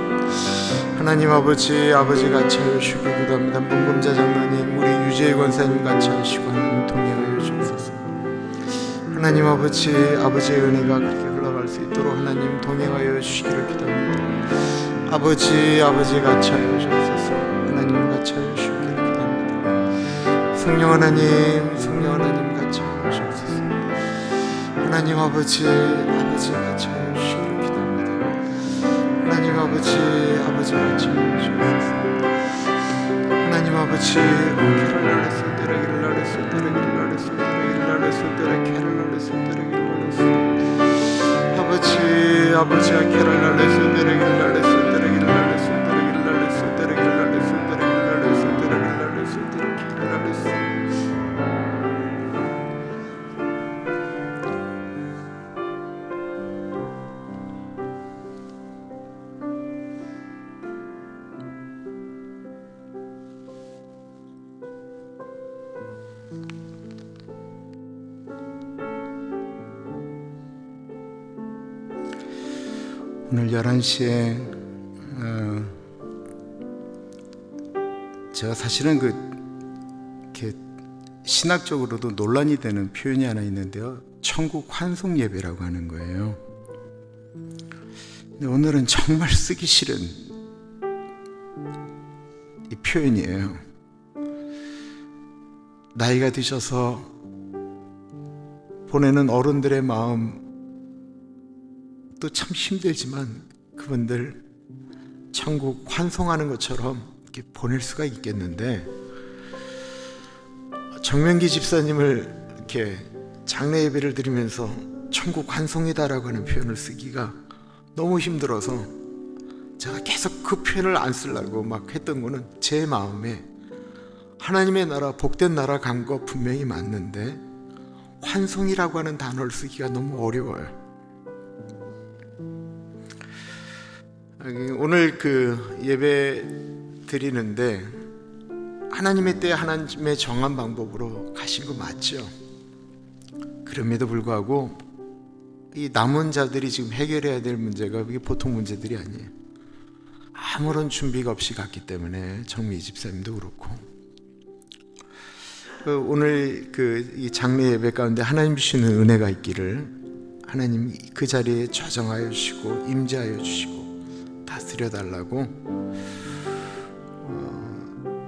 하나님 아버지 같이 하여 주시기 기도합니다. 문금자 장로님 우리 유재희 권사님 같이 하시고 하나님 동행하여 주옵소서. 하나님 아버지의 은혜가 그렇게 흘러갈 수 있도록 하나님 동행하여 주시기를 기도합니다. 아버지 같이 하여 주옵소서. 하나님 같이 하여 주시기를 기도합니다. 성령 하나님 같이 하여 주옵소서. 하나님 아버지 같이 하여 주시기를 기도합니다. 하나님 아버지 같이 하여 주옵소서. 하나님 아버지 길을 날렸을 때라 길을 날렸을 때라 길을 날렸을 때라 길을 날렸을 때라 길을 날렸을 때라 길을 날렸을 때라 아버지가 길을 날렸을 때라 길을 날렸을 때라 길을 날렸을 때라 길을 날렸을 때라 길을 날렸을 때라 길을 날렸을 때라 길을 날렸을 때라 길을 날렸을 때라 오늘 11시에 제가 사실은 이렇게 신학적으로도 논란이 되는 표현이 하나 있는데요. 천국 환송 예배라고 하는 거예요. 근데 오늘은 정말 쓰기 싫은 이 표현이에요. 나이가 드셔서 보내는 어른들의 마음 또 참 힘들지만 그분들 천국 환송하는 것처럼 이렇게 보낼 수가 있겠는데 정명기 집사님을 이렇게 장례 예배를 드리면서 천국 환송이다라고 하는 표현을 쓰기가 너무 힘들어서 제가 계속 그 표현을 안 쓰려고 막 했던 거는 제 마음에 하나님의 나라 복된 나라 간 거 분명히 맞는데 환송이라고 하는 단어를 쓰기가 너무 어려워요. 오늘 예배 드리는데 하나님의 때 하나님의 정한 방법으로 가신 거 맞죠? 그럼에도 불구하고 이 남은 자들이 지금 해결해야 될 문제가 이게 보통 문제들이 아니에요. 아무런 준비가 없이 갔기 때문에 정미 집사님도 그렇고 오늘 이 장례 예배 가운데 하나님 주시는 은혜가 있기를 하나님 그 자리에 좌정하여 주시고 임재하여 주시고 다스려달라고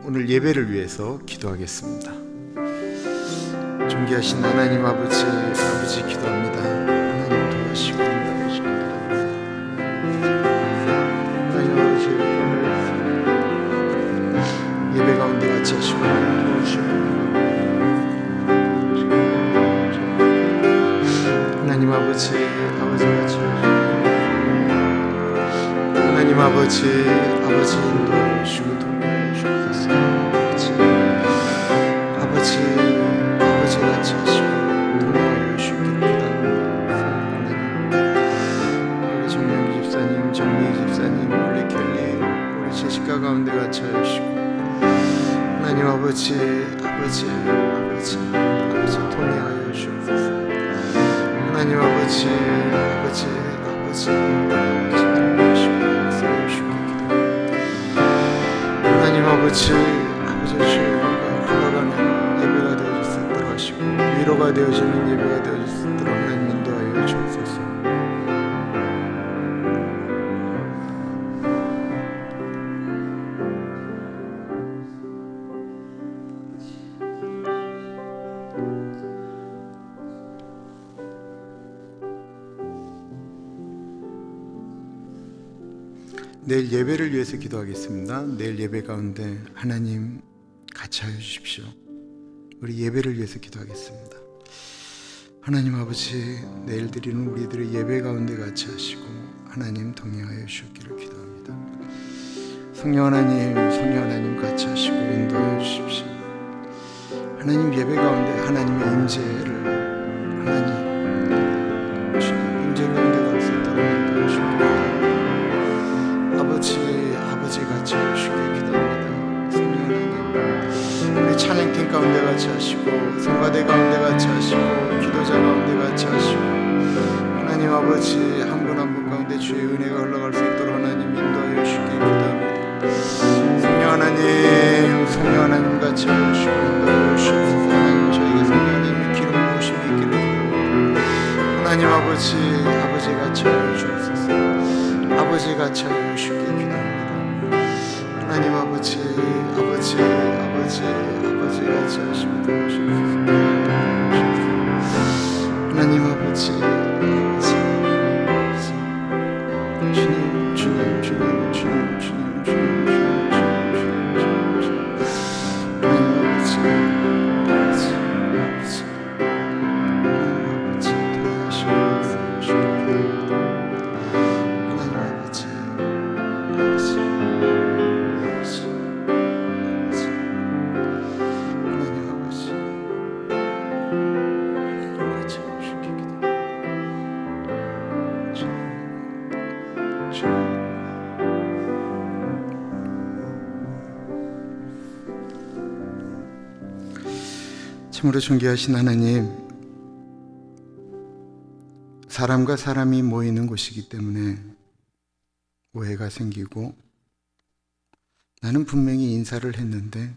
오늘 예배를 위해서 기도하겠습니다. 존귀하신 하나님 아버지 기도합니다. 하나님 도와주시고 인도하시고 하나님 아버지 예배 가운데 같이 하시고 도와주시고 하나님 아버지 같이 하나님 아버지 인도하여 주시고 동행하여 주옵소서. 아버지 같이 하시고 동행하여 주시기를 기도합니다. 하나님 우리 정명기 집사님, 정미 집사님, 우리 켈리, 우리 제시카 가운데 같이 하여 주시고 하나님 아버지 동행하여 주옵소서. 하나님 아버지 하나님 아버지 주의 흘러가는 예배가 되어질 수 있도록 하시고 위로가 되어지는 예배가 되어질 수 있도록 하나님 인도하여 주옵소서. 내일 예배를 위해서 기도하겠습니다. 내일 예배 가운데 하나님 같이 하여 주십시오. 우리 예배를 위해서 기도하겠습니다. 하나님 아버지 내일 드리는 우리들의 예배 가운데 같이 하시고 하나님 동행하여 주시기를 기도합니다. 성령 하나님 같이 하시고 인도하여 주십시오. 하나님 예배 가운데 하나님의 임재를 하나님 임재 가운데 갈 수 있도록 인도해 주시옵소서. 아버지 같이 하시고 성가대 가운데 같이 하시고 기도자 가운데 같이 하시고 하나님 아버지 한 분 한 분 가운데 주의 은혜가 흘러갈 수 있도록 하나님 인도하여 주시기 기도합니다. 성령 하나님 같이 하시고 인도하여 주시옵소서. 하나님 저에게 성령 하나님의 기름 부으심이 있기를 하나님 아버지 같이 하여 주옵소서. 아버지 같이 하여 주시기 기도합니다. 하나님 아버지 같이 하시고 도우시옵소서. 하나님 아버지 참으로 존귀하신 하나님, 사람과 사람이 모이는 곳이기 때문에 오해가 생기고 나는 분명히 인사를 했는데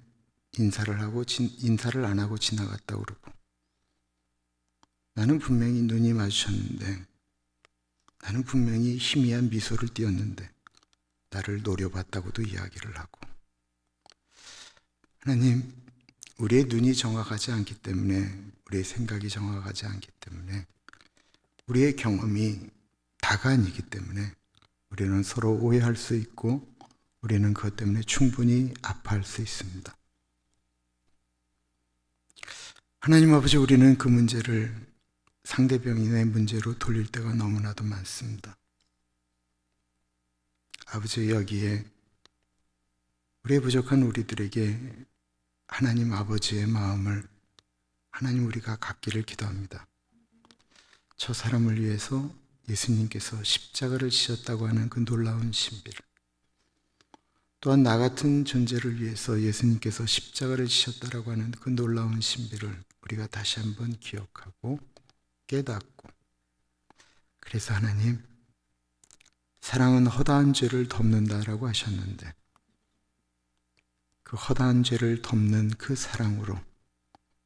인사를 안 하고 지나갔다 그러고 나는 분명히 눈이 마주쳤는데 나는 분명히 희미한 미소를 띄었는데 나를 노려봤다고도 이야기를 하고 하나님, 우리의 눈이 정확하지 않기 때문에 우리의 생각이 정확하지 않기 때문에 우리의 경험이 다가 아니기 때문에 우리는 서로 오해할 수 있고 우리는 그것 때문에 충분히 아파할 수 있습니다. 하나님 아버지, 우리는 그 문제를 상대방의 문제로 돌릴 때가 너무나도 많습니다. 아버지, 여기에 우리의 부족한 우리들에게 하나님 아버지의 마음을 하나님 우리가 갖기를 기도합니다. 저 사람을 위해서 예수님께서 십자가를 지셨다고 하는 그 놀라운 신비를, 또한 나 같은 존재를 위해서 예수님께서 십자가를 지셨다고 하는 그 놀라운 신비를 우리가 다시 한번 기억하고 깨닫고, 그래서 하나님, 사랑은 허다한 죄를 덮는다라고 하셨는데 그 허다한 죄를 덮는 그 사랑으로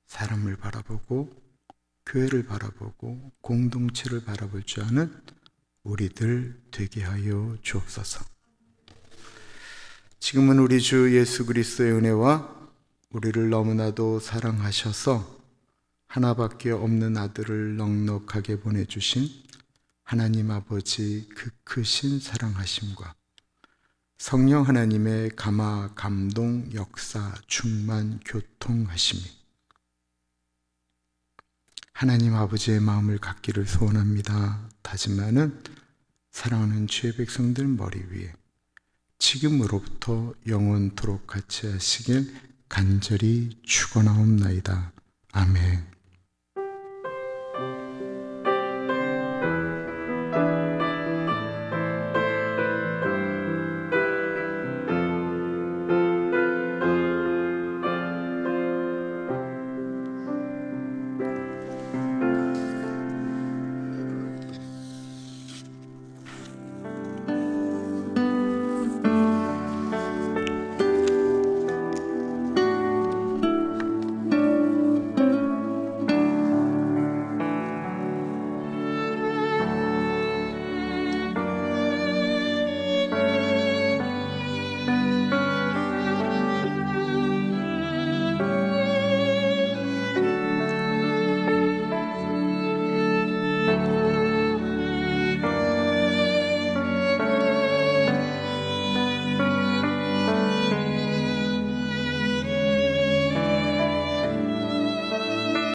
사람을 바라보고 교회를 바라보고 공동체를 바라볼 줄 아는 우리들 되게 하여 주옵소서. 지금은 우리 주 예수 그리스도의 은혜와 우리를 너무나도 사랑하셔서 하나밖에 없는 아들을 넉넉하게 보내주신 하나님 아버지 그 크신 사랑하심과 성령 하나님의 감화, 감동, 역사, 충만, 교통하심이 하나님 아버지의 마음을 갖기를 소원합니다. 다짐하는 사랑하는 주의 백성들 머리 위에 지금으로부터 영원토록 같이 하시길 간절히 축원하옵나이다. 아멘.